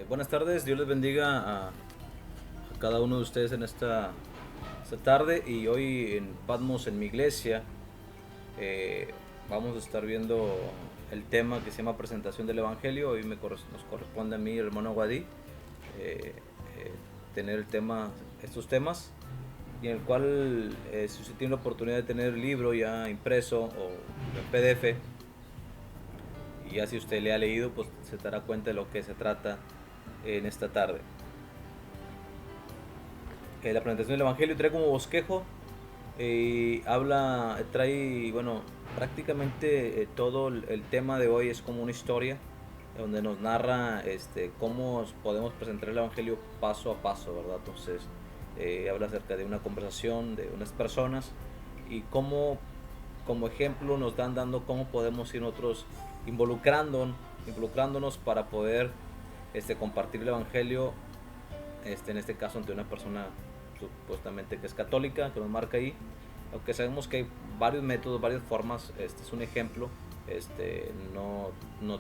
Buenas tardes, Dios les bendiga a cada uno de ustedes en esta tarde y hoy en Patmos, en mi iglesia, eh, vamos a estar viendo el tema que se llama presentación del Evangelio. Hoy nos corresponde a mí, hermano Guadí, eh, eh, tener estos temas, y en el cual, si usted tiene la oportunidad de tener el libro ya impreso o en PDF, y ya si usted le ha leído, pues se dará cuenta de lo que se trata en esta tarde. La presentación del Evangelio trae como bosquejo, trae, bueno, prácticamente todo el tema de hoy es como una historia donde nos narra cómo podemos presentar el Evangelio paso a paso, ¿verdad? Entonces, habla acerca de una conversación de unas personas y cómo, como ejemplo, nos dan dando cómo podemos ir nosotros involucrándonos para poder compartir el Evangelio, en este caso ante una persona supuestamente que es católica, que nos marca ahí, aunque sabemos que hay varios métodos, varias formas. Este es un ejemplo. No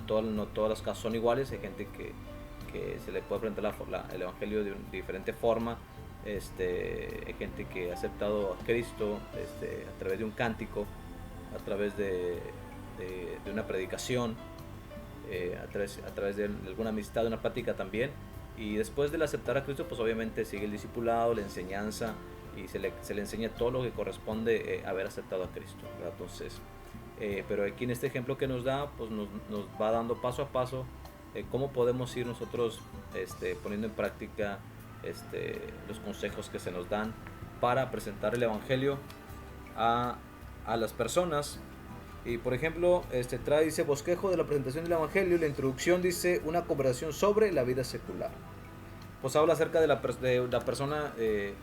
todas las casas son iguales. Hay gente que se le puede presentar el evangelio de diferente forma. Hay gente que ha aceptado a Cristo a través de un cántico, a través de una predicación, a través de alguna amistad, de una plática también. Y después de aceptar a Cristo, pues obviamente sigue el discipulado, la enseñanza, y se le enseña todo lo que corresponde haber aceptado a Cristo, ¿verdad? Entonces, pero aquí en este ejemplo que nos da, pues nos va dando paso a paso cómo podemos ir nosotros poniendo en práctica los consejos que se nos dan para presentar el Evangelio a, a las personas. Y por ejemplo, dice bosquejo de la presentación del Evangelio. La introducción dice una conversación sobre la vida secular. Pues habla acerca de la persona que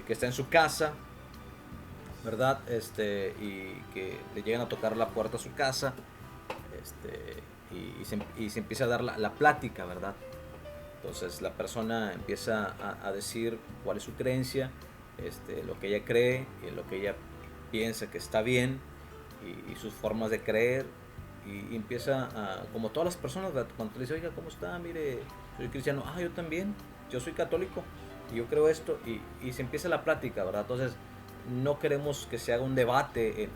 está en su casa, ¿verdad? Y que le llegan a tocar la puerta a su casa, y se empieza a dar la plática, ¿verdad? Entonces la persona empieza a decir cuál es su creencia, lo que ella cree y lo que ella piensa que está bien, y sus formas de creer, y empieza como todas las personas, ¿verdad? Cuando le dice, oiga, ¿cómo está? Mire, soy cristiano. Ah, yo también, yo soy católico y yo creo esto, y se empieza la plática, ¿verdad? Entonces no queremos que se haga un debate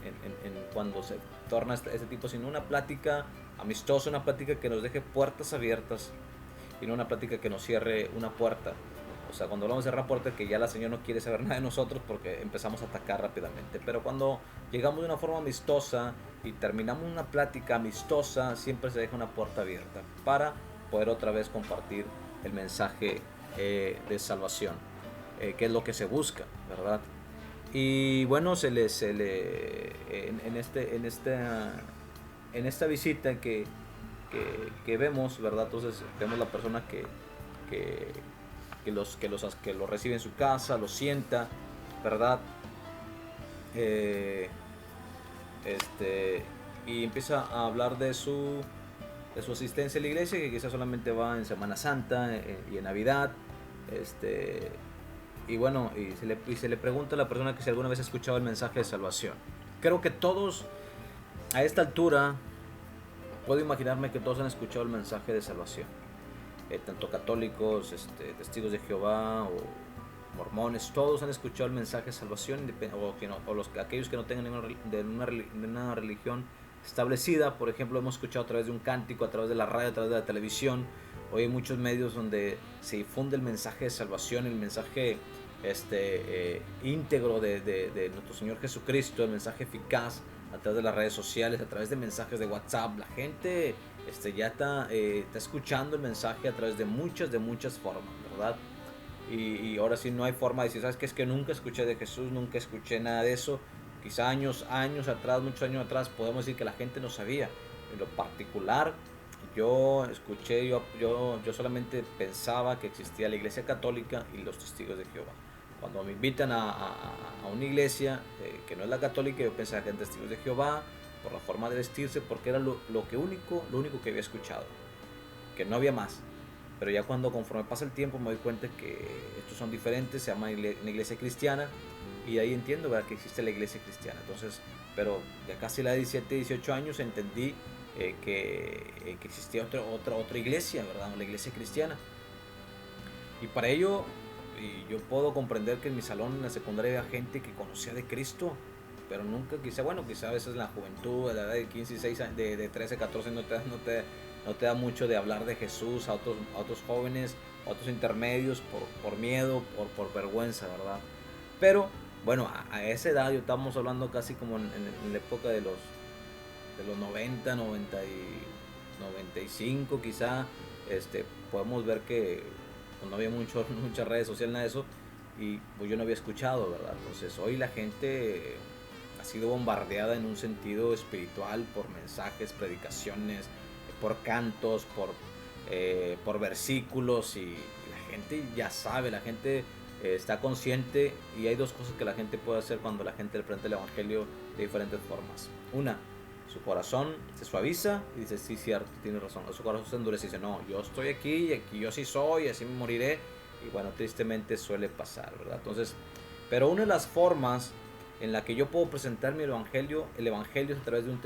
cuando se torna este tipo, sino una plática amistosa, una plática que nos deje puertas abiertas y no una plática que nos cierre una puerta. O sea, cuando hablamos de cerrar puerta, que ya la señora no quiere saber nada de nosotros porque empezamos a atacar rápidamente. Pero cuando llegamos de una forma amistosa y terminamos una plática amistosa, siempre se deja una puerta abierta para poder otra vez compartir el mensaje de salvación, que es lo que se busca, ¿verdad? Y bueno, en esta visita que vemos, ¿verdad? Entonces vemos la persona que, que lo recibe en su casa, lo sienta, ¿verdad? Eh, este, y empieza a hablar de su asistencia a la iglesia, que quizás solamente va en Semana Santa y en Navidad. Este, y bueno, y se le pregunta a la persona que si alguna vez ha escuchado el mensaje de salvación. Creo que todos, a esta altura, puedo imaginarme que todos han escuchado el mensaje de salvación. Tanto católicos, testigos de Jehová o mormones, todos han escuchado el mensaje de salvación, aquellos que no tengan una religión establecida. Por ejemplo, hemos escuchado a través de un cántico, a través de la radio, a través de la televisión. Hoy hay muchos medios donde se difunde el mensaje de salvación, el mensaje íntegro de nuestro Señor Jesucristo, el mensaje eficaz, a través de las redes sociales, a través de mensajes de WhatsApp. La gente ya está escuchando el mensaje a través de muchas formas, ¿verdad? Y ahora sí no hay forma de decir, ¿sabes qué? Es que nunca escuché de Jesús, nunca escuché nada de eso. Quizá años atrás, muchos años atrás, podemos decir que la gente no sabía. En lo particular, yo solamente pensaba que existía la iglesia católica y los testigos de Jehová. Cuando me invitan a una iglesia que no es la católica, yo pensaba que eran testigos de Jehová, por la forma de vestirse, porque era lo único que había escuchado, que no había más. Pero ya cuando conforme pasa el tiempo me doy cuenta que estos son diferentes, se llama una iglesia cristiana, y ahí entiendo, ¿verdad?, que existe la iglesia cristiana. Entonces, pero ya casi la de 17, 18 años entendí que existía otra iglesia, ¿verdad? La iglesia cristiana. Y para ello, y yo puedo comprender que en mi salón en la secundaria había gente que conocía de Cristo, pero nunca, quizá a veces en la juventud, a la edad de 15, 16, de 13, 14, no te da mucho de hablar de Jesús a otros jóvenes, a otros intermedios, por miedo, por vergüenza, ¿verdad? Pero, bueno, a esa edad, yo estábamos hablando casi como en la época de los 95 quizá, podemos ver que pues, no había muchas redes sociales, nada de eso, y pues yo no había escuchado, ¿verdad? Entonces hoy la gente ha sido bombardeada en un sentido espiritual por mensajes, predicaciones, por cantos, por versículos, y la gente ya sabe, la gente está consciente, y hay dos cosas que la gente puede hacer cuando la gente le presenta el evangelio de diferentes formas. Una, su corazón se suaviza y dice, sí, cierto, tiene razón. O su corazón se endurece y dice, no, yo estoy aquí y aquí yo sí soy, así me moriré. Y bueno, tristemente suele pasar, ¿verdad? Entonces, pero una de las formas en la que yo puedo presentar el evangelio es a través de un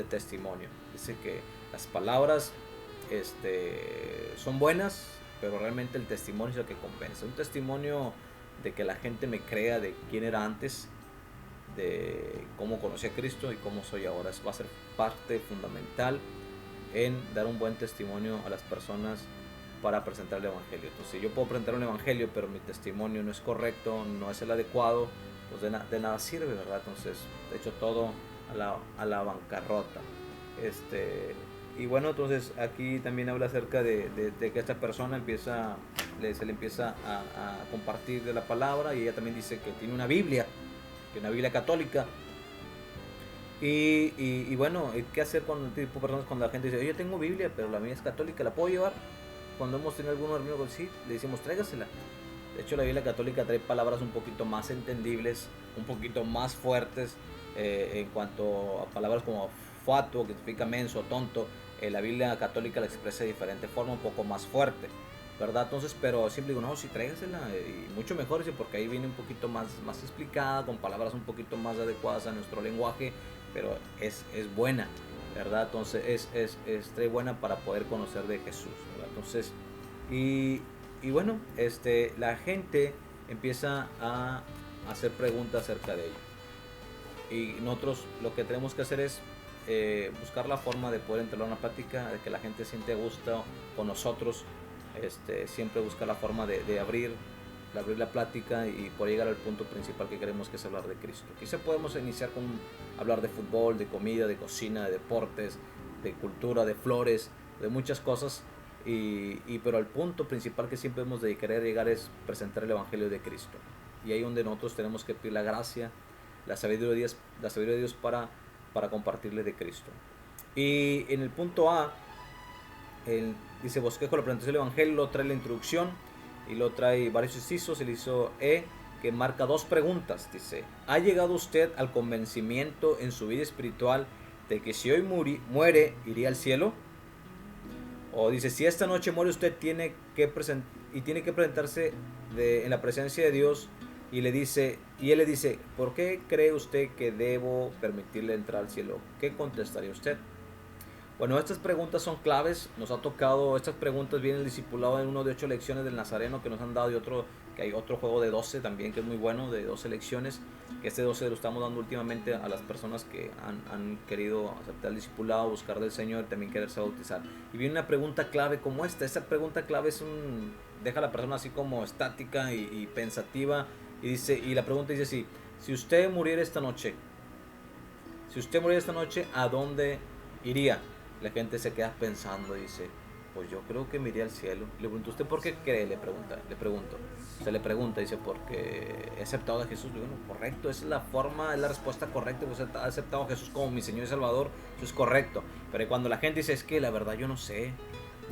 testimonio. Dice que las palabras son buenas, pero realmente el testimonio es lo que compensa. Un testimonio de que la gente me crea de quién era antes, de cómo conocí a Cristo y cómo soy ahora. Eso va a ser parte fundamental en dar un buen testimonio a las personas para presentar el evangelio. Entonces, si yo puedo presentar un evangelio, pero mi testimonio no es correcto, no es el adecuado, pues de nada sirve, ¿verdad? Entonces, de hecho, todo a la bancarrota. Y bueno, entonces aquí también habla acerca de que esta persona se le empieza a compartir de la palabra, y ella también dice que tiene una Biblia católica. Y bueno, ¿qué hacer con el tipo de personas cuando la gente dice, yo tengo Biblia, pero la mía es católica, ¿la puedo llevar? Cuando hemos tenido algunos amigos, sí, le decimos, tráigasela. De hecho, la Biblia católica trae palabras un poquito más entendibles, un poquito más fuertes, en cuanto a palabras como fatuo, que significa menso, tonto. La Biblia católica la expresa de diferente forma, un poco más fuerte, ¿verdad? Entonces, pero siempre digo, no, sí, tráigasela, y mucho mejor, porque ahí viene un poquito más explicada, con palabras un poquito más adecuadas a nuestro lenguaje, pero es buena, ¿verdad? Entonces, trae buena para poder conocer de Jesús, ¿verdad? Entonces, y bueno, la gente empieza a hacer preguntas acerca de ello. Y nosotros lo que tenemos que hacer es buscar la forma de poder entablar una plática, de que la gente siente gusto con nosotros. Siempre buscar la forma de abrir la plática y por llegar al punto principal que queremos, que es hablar de Cristo. Quizá podemos iniciar con hablar de fútbol, de comida, de cocina, de deportes, de cultura, de flores, de muchas cosas, pero el punto principal que siempre hemos de querer llegar es presentar el evangelio de Cristo. Y ahí donde nosotros tenemos que pedir la gracia, la sabiduría de Dios para compartirle de Cristo. Y en el punto A, dice bosquejo la presentación del evangelio, lo trae la introducción y lo trae varios incisos. El inciso E, que marca dos preguntas, dice, ¿ha llegado usted al convencimiento en su vida espiritual de que si hoy muere iría al cielo? O dice, si esta noche muere usted, tiene que presentarse en la presencia de Dios, y él le dice, ¿por qué cree usted que debo permitirle entrar al cielo? ¿Qué contestaría usted? Bueno, estas preguntas son claves. Nos ha tocado, estas preguntas vienen discipulado en uno de 8 lecciones del Nazareno que nos han dado, y que hay otro juego de 12 también, que es muy bueno, de 12 lecciones, que 12 lo estamos dando últimamente a las personas que han querido aceptar el discipulado, buscar del Señor, también quererse bautizar. Y viene una pregunta clave como esta pregunta clave deja a la persona así como estática y pensativa, y la pregunta dice así: si usted muriera esta noche, ¿a dónde iría? La gente se queda pensando y dice, pues yo creo que me iría al cielo. Le pregunto, ¿usted por qué cree? Le pregunto. Se le pregunta, dice, porque he aceptado a Jesús. Le digo, bueno, correcto, esa es la respuesta correcta. Pues he aceptado a Jesús como mi Señor y Salvador, eso es correcto. Pero cuando la gente dice, es que la verdad yo no sé,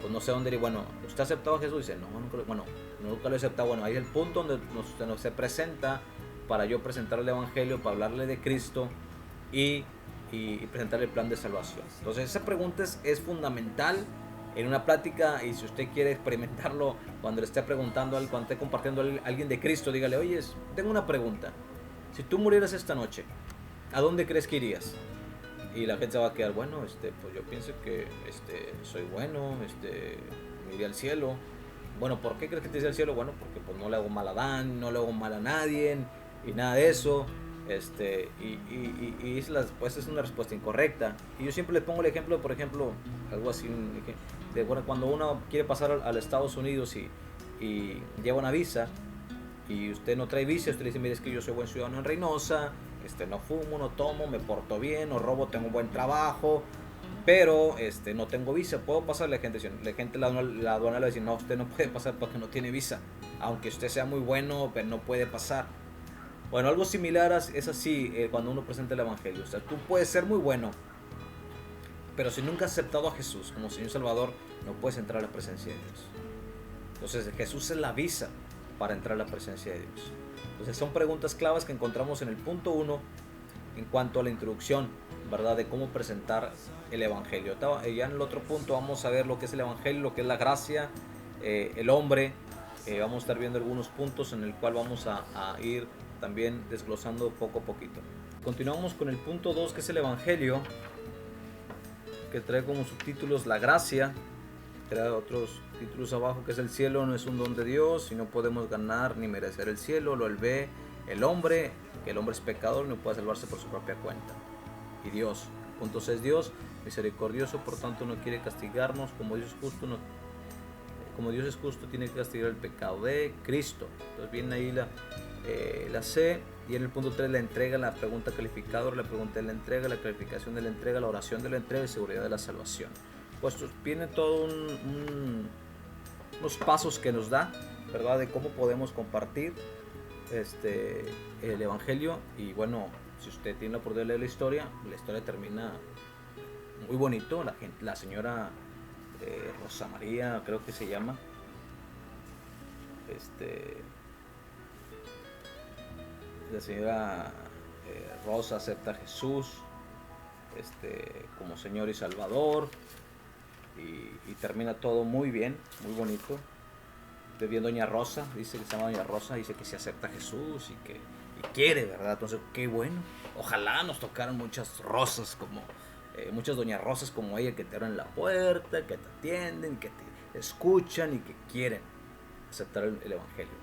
pues no sé dónde ir. Bueno, ¿usted ha aceptado a Jesús? Dice, no, nunca lo he aceptado. Bueno, ahí es el punto donde se presenta para yo presentar el evangelio, para hablarle de Cristo y presentar el plan de salvación. Entonces esa pregunta es fundamental en una plática, y si usted quiere experimentarlo cuando le esté preguntando, cuando esté compartiendo a alguien de Cristo, dígale, oye, tengo una pregunta, si tú murieras esta noche, ¿a dónde crees que irías? Y la gente se va a quedar, bueno, pues yo pienso que soy bueno, me iré al cielo. Bueno, ¿por qué crees que te iré al cielo? Bueno, porque pues no le hago mal a Dan, no le hago mal a nadie y nada de eso. Pues es una respuesta incorrecta. Y yo siempre les pongo el ejemplo, por ejemplo, algo así, de bueno, cuando uno quiere pasar al Estados Unidos y lleva una visa y usted no trae visa, usted le dice, mire, es que yo soy buen ciudadano en Reynosa, no fumo, no tomo, me porto bien, no robo, tengo un buen trabajo, pero no tengo visa, ¿puedo pasar? La aduana le va a decir, no, usted no puede pasar porque no tiene visa, aunque usted sea muy bueno, pero no puede pasar. Bueno, algo similar es así cuando uno presenta el Evangelio. O sea, tú puedes ser muy bueno, pero si nunca has aceptado a Jesús como Señor y Salvador, no puedes entrar a la presencia de Dios. Entonces, Jesús es la visa para entrar a la presencia de Dios. Entonces, son preguntas claves que encontramos en el punto 1 en cuanto a la introducción, ¿verdad? De cómo presentar el Evangelio. Ya en el otro punto vamos a ver lo que es el Evangelio, lo que es la gracia, el hombre. Vamos a estar viendo algunos puntos en el cual vamos a ir también desglosando poco a poquito. Continuamos con el punto 2, que es el Evangelio, que trae como subtítulos la gracia, trae otros títulos abajo, que es el cielo no es un don de Dios y no podemos ganar ni merecer el cielo, lo ve el hombre, que el hombre es pecador y no puede salvarse por su propia cuenta. Y Dios, punto 6, Dios misericordioso, por tanto no quiere castigarnos, como Dios es justo, tiene que castigar el pecado de Cristo. Entonces viene ahí la C, y en el punto 3 la entrega, la pregunta calificadora, la pregunta de la entrega, la calificación de la entrega, la oración de la entrega y seguridad de la salvación. Pues viene todo unos pasos que nos da, ¿verdad? De cómo podemos compartir el Evangelio. Y bueno, si usted tiene la oportunidad de leer la historia termina muy bonito. La señora Rosa María, creo que se llama, la señora Rosa acepta a Jesús como Señor y Salvador, y termina todo muy bien, muy bonito. Bien, doña Rosa, dice que se llama doña Rosa, dice que se acepta a Jesús y quiere, ¿verdad? Entonces, qué bueno. Ojalá nos tocaran muchas rosas muchas doñas Rosas como ella, que te abren la puerta, que te atienden, que te escuchan y que quieren aceptar el Evangelio.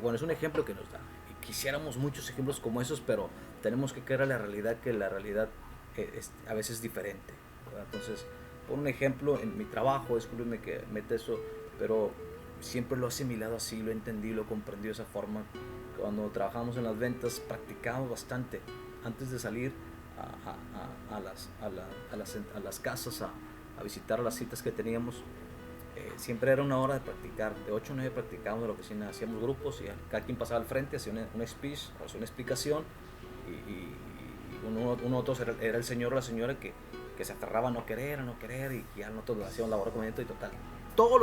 Bueno, es un ejemplo que nos da. Y quisiéramos muchos ejemplos como esos, pero tenemos que creer a la realidad, que la realidad a veces es diferente, ¿verdad? Entonces, por un ejemplo, en mi trabajo, discúlpenme que mete eso, pero siempre lo he asimilado así, lo he entendido, lo he comprendido de esa forma. Cuando trabajamos en las ventas, practicamos bastante antes de salir a las casas, a visitar las citas que teníamos. Siempre era una hora de practicar, de 8 a 9 practicábamos en la oficina, hacíamos grupos y cada quien pasaba al frente, hacía una speech, hacía una explicación, y uno otro era el señor o la señora que se aferraba a no querer, y ya nosotros hacíamos labor de conocimiento, y total. Todos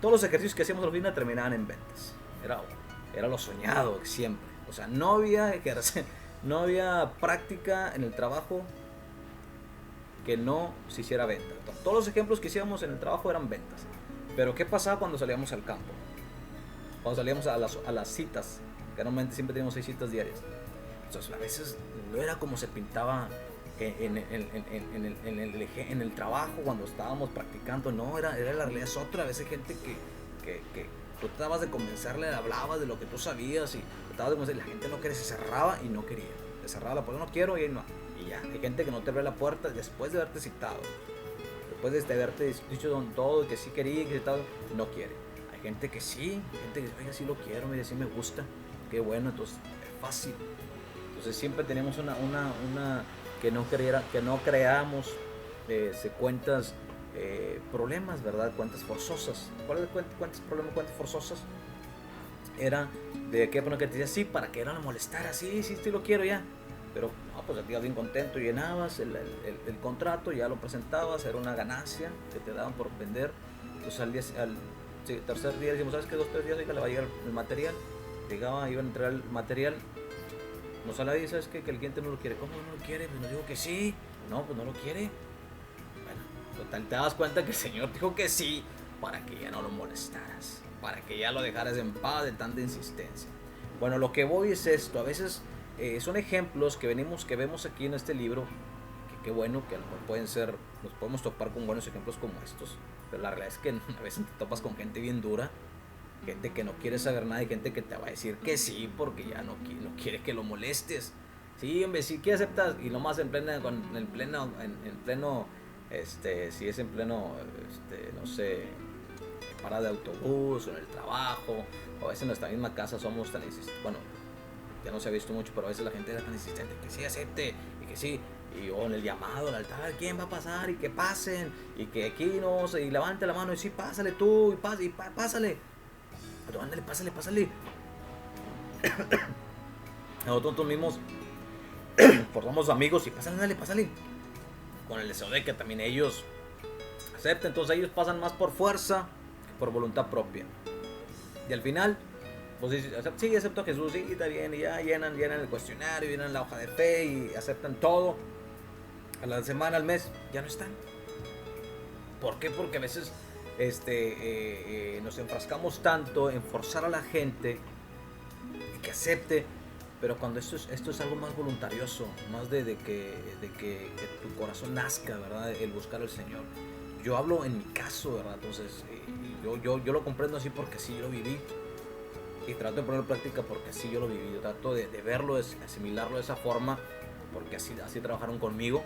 los ejercicios que hacíamos en la oficina terminaban en ventas. Era lo soñado siempre. O sea, no había práctica en el trabajo que no se hiciera venta. Entonces, todos los ejemplos que hacíamos en el trabajo eran ventas. Pero ¿qué pasaba cuando salíamos al campo? Cuando salíamos a las citas, que normalmente siempre teníamos 6 citas diarias. Entonces, a veces no era como se pintaba en el trabajo cuando estábamos practicando. No, era la realidad. Es otra. A veces gente que tú tratabas de convencerle, hablabas de lo que tú sabías y tratabas de convencerle, la gente no quería, se cerraba y no quería. Se cerraba la puerta, no quiero, y no. Y ya, hay gente que no te abre la puerta después de haberte citado, después de haberte dicho todo, que sí quería, que tal, no quiere. Hay gente que sí, gente que, oiga, sí lo quiero, mire, sí me gusta, qué bueno, entonces es fácil. Entonces siempre tenemos una que no creamos cuentas, problemas, ¿verdad? Cuentas forzosas. ¿Cuáles cuentas problemas, cuentas forzosas? Era de que te decía sí, para que no lo molestara, sí, lo quiero ya. Pero no, pues te ibas bien contento, llenabas el contrato, ya lo presentabas, era una ganancia que te daban por vender. Entonces al tercer día decimos, ¿sabes qué? 2 o 3 días le va a llegar el material. Iban a entregar el material. Nos sale ahí, ¿sabes qué? Que el cliente no lo quiere. ¿Cómo no lo quiere? Pues nos dijo que sí. No, pues no lo quiere. Bueno, total, te das cuenta que el Señor dijo que sí para que ya no lo molestaras, para que ya lo dejaras en paz de tanta insistencia. Bueno, lo que voy es esto. A veces son ejemplos que vemos aquí en este libro, que qué bueno que a lo mejor nos podemos topar con buenos ejemplos como estos, pero la realidad es que a veces te topas con gente bien dura, gente que no quiere saber nada y gente que te va a decir que sí porque ya no quiere que lo molestes. Sí, hombre, sí que aceptas y nomás en pleno, si es en pleno, no sé, parada de autobús o en el trabajo, o a veces en nuestra misma casa somos tan insistentes. Bueno, ya no se ha visto mucho, pero a veces la gente era tan insistente que sí acepte y que sí. Y o en el llamado al altar, ¿quién va a pasar? Y que pasen, y que aquí no sé, y levante la mano y sí, pásale tú, y pásale. Pero ándale, pásale. Nosotros mismos formamos amigos y pásale. Con el deseo de que también ellos acepten. Entonces ellos pasan más por fuerza que por voluntad propia. Y al final, pues sí, acepto a Jesús, sí, está bien. Y ya llenan el cuestionario, llenan la hoja de fe y aceptan todo. A la semana, al mes, ya no están. ¿Por qué? Porque a veces nos enfrascamos tanto en forzar a la gente que acepte, pero cuando esto es algo más voluntarioso, más de que tu corazón nazca, ¿verdad? El buscar al Señor. Yo hablo en mi caso, ¿verdad? Entonces, yo lo comprendo así porque así yo lo viví. Y trato de ponerlo en práctica porque así yo lo viví. Yo trato de verlo, de asimilarlo de esa forma, porque así trabajaron conmigo.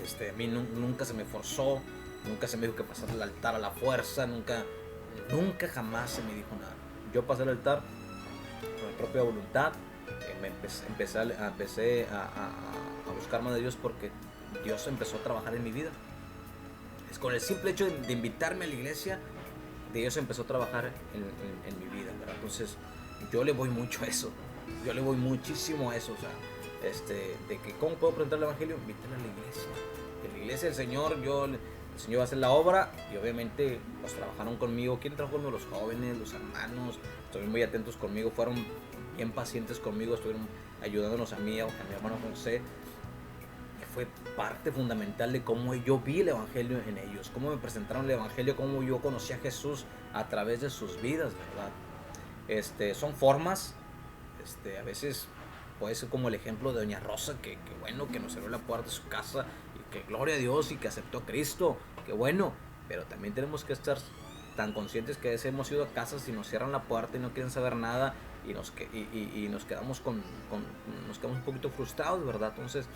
A mí nunca se me forzó, nunca se me dijo que pasar el altar a la fuerza, nunca jamás se me dijo nada. Yo pasé el altar por mi propia voluntad. Empecé a buscar más de Dios porque Dios empezó a trabajar en mi vida. Es con el simple hecho de invitarme a la iglesia, Dios empezó a trabajar en mi vida, ¿verdad? Entonces yo le voy mucho a eso, yo le voy muchísimo a eso, o sea, de que cómo puedo presentar el evangelio, invítame a la iglesia, en la iglesia del Señor, el Señor va a hacer la obra y obviamente pues trabajaron conmigo. ¿Quién trabajó conmigo? Los jóvenes, los hermanos, estuvieron muy atentos conmigo, fueron bien pacientes conmigo, estuvieron ayudándonos a mí, a mi hermano José, que fue parte fundamental de cómo yo vi el evangelio en ellos, cómo me presentaron el evangelio, cómo yo conocí a Jesús a través de sus vidas, ¿verdad? Son formas, a veces puede ser como el ejemplo de doña Rosa, que bueno, que nos abrió la puerta de su casa y que gloria a Dios y que aceptó a Cristo, que bueno, pero también tenemos que estar tan conscientes que a veces hemos ido a casas y nos cierran la puerta y no quieren saber nada y nos quedamos nos quedamos un poquito frustrados, ¿verdad? Entonces,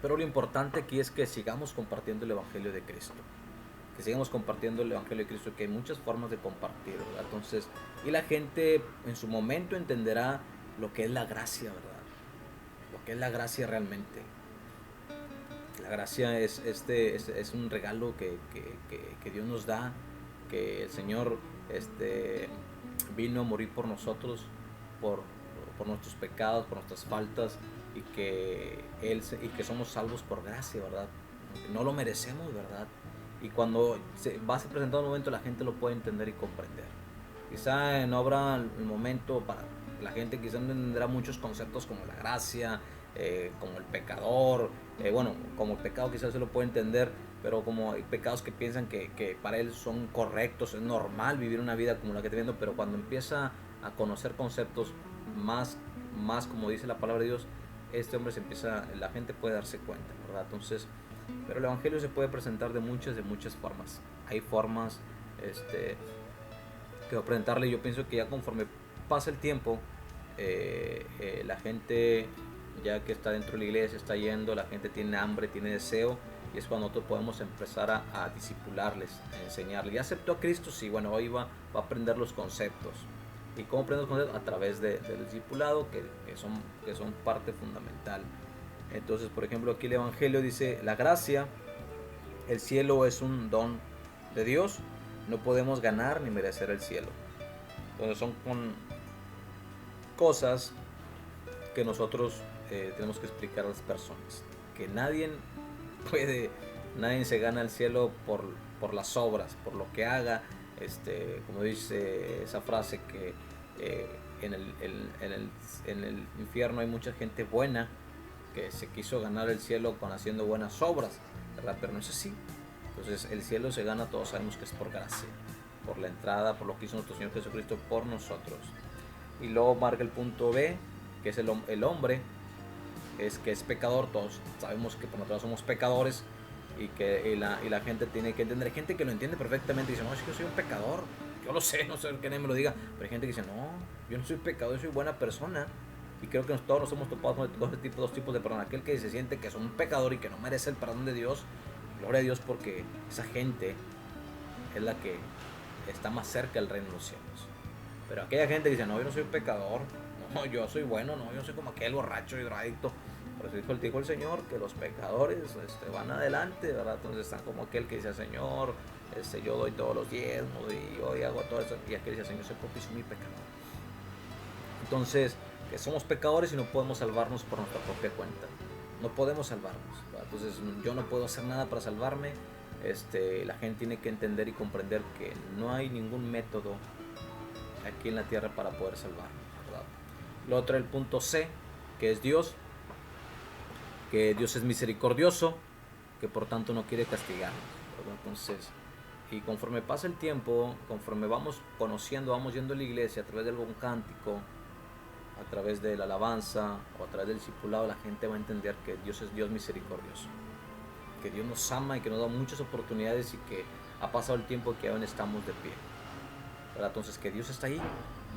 pero lo importante aquí es que sigamos compartiendo el evangelio de Cristo, que sigamos compartiendo el evangelio de Cristo, que hay muchas formas de compartir, ¿verdad? Entonces, y la gente en su momento entenderá lo que es la gracia, ¿verdad? Lo que es la gracia realmente. La gracia es un regalo que Dios nos da, que el Señor vino a morir por nosotros, por nuestros pecados, por nuestras faltas, y que somos salvos por gracia, ¿verdad? No lo merecemos, ¿verdad? Y cuando va a ser presentado un momento, la gente lo puede entender y comprender. Quizá no habrá el momento para la gente, quizá no entenderá muchos conceptos como la gracia, como el pecador, bueno, como el pecado quizás se lo puede entender, pero como hay pecados que piensan que para él son correctos, es normal vivir una vida como la que está viviendo, pero cuando empieza a conocer conceptos más como dice la palabra de Dios, hombre la gente puede darse cuenta, ¿verdad? Entonces, pero el evangelio se puede presentar de muchas formas. Hay formas que presentarle. Yo pienso que ya conforme pasa el tiempo, la gente ya que está dentro de la iglesia, está yendo, la gente tiene hambre, tiene deseo, y es cuando nosotros podemos empezar a discipularles, a enseñarles. Ya aceptó a Cristo, sí, bueno, hoy va a aprender los conceptos. ¿Y cómo aprender los conceptos? A través del discipulado, que son parte fundamental. Entonces, por ejemplo, aquí el Evangelio dice, la gracia, el cielo es un don de Dios, no podemos ganar ni merecer el cielo. Entonces son cosas que nosotros tenemos que explicar a las personas, que nadie se gana el cielo por las obras, por lo que haga, como dice esa frase que en el infierno hay mucha gente buena que se quiso ganar el cielo haciendo buenas obras, ¿verdad? Pero no es así. Entonces el cielo se gana, todos sabemos que es por gracia, por la entrada, por lo que hizo nuestro Señor Jesucristo por nosotros. Y luego marca el punto B, que es el hombre, que es pecador. Todos sabemos que por nosotros somos pecadores, y la gente tiene que entender. Hay gente que lo entiende perfectamente y dice, no, es que yo soy un pecador, yo lo sé, no sé que nadie me lo diga. Pero hay gente que dice, no, yo no soy pecador, yo soy buena persona. Y creo que todos nos hemos topado con dos tipos de personas. Aquel que se siente que es un pecador y que no merece el perdón de Dios. Gloria a Dios, porque esa gente es la que está más cerca del reino de los cielos. Pero aquella gente que dice, no, yo no soy un pecador, no, yo soy bueno, no, yo soy como aquel borracho y drogadicto. Por eso dijo el Señor que los pecadores van adelante, ¿verdad? Entonces están como aquel que dice, Señor, yo doy todos los diezmos y hoy hago todo eso. Y aquel dice, Señor, soy propicio mi pecador. Entonces, que somos pecadores y no podemos salvarnos por nuestra propia cuenta. No podemos salvarnos, ¿verdad? Entonces, yo no puedo hacer nada para salvarme. La gente tiene que entender y comprender que no hay ningún método aquí en la tierra para poder salvarnos, ¿verdad? Lo otro, el punto C, que es Dios, que Dios es misericordioso, que por tanto no quiere castigarnos, ¿verdad? Entonces, y conforme pasa el tiempo, conforme vamos conociendo, vamos yendo a la iglesia a través de algún cántico, a través de la alabanza o a través del discipulado, la gente va a entender que Dios es Dios misericordioso, que Dios nos ama y que nos da muchas oportunidades y que ha pasado el tiempo que aún estamos de pie, ¿verdad? Entonces, que Dios está ahí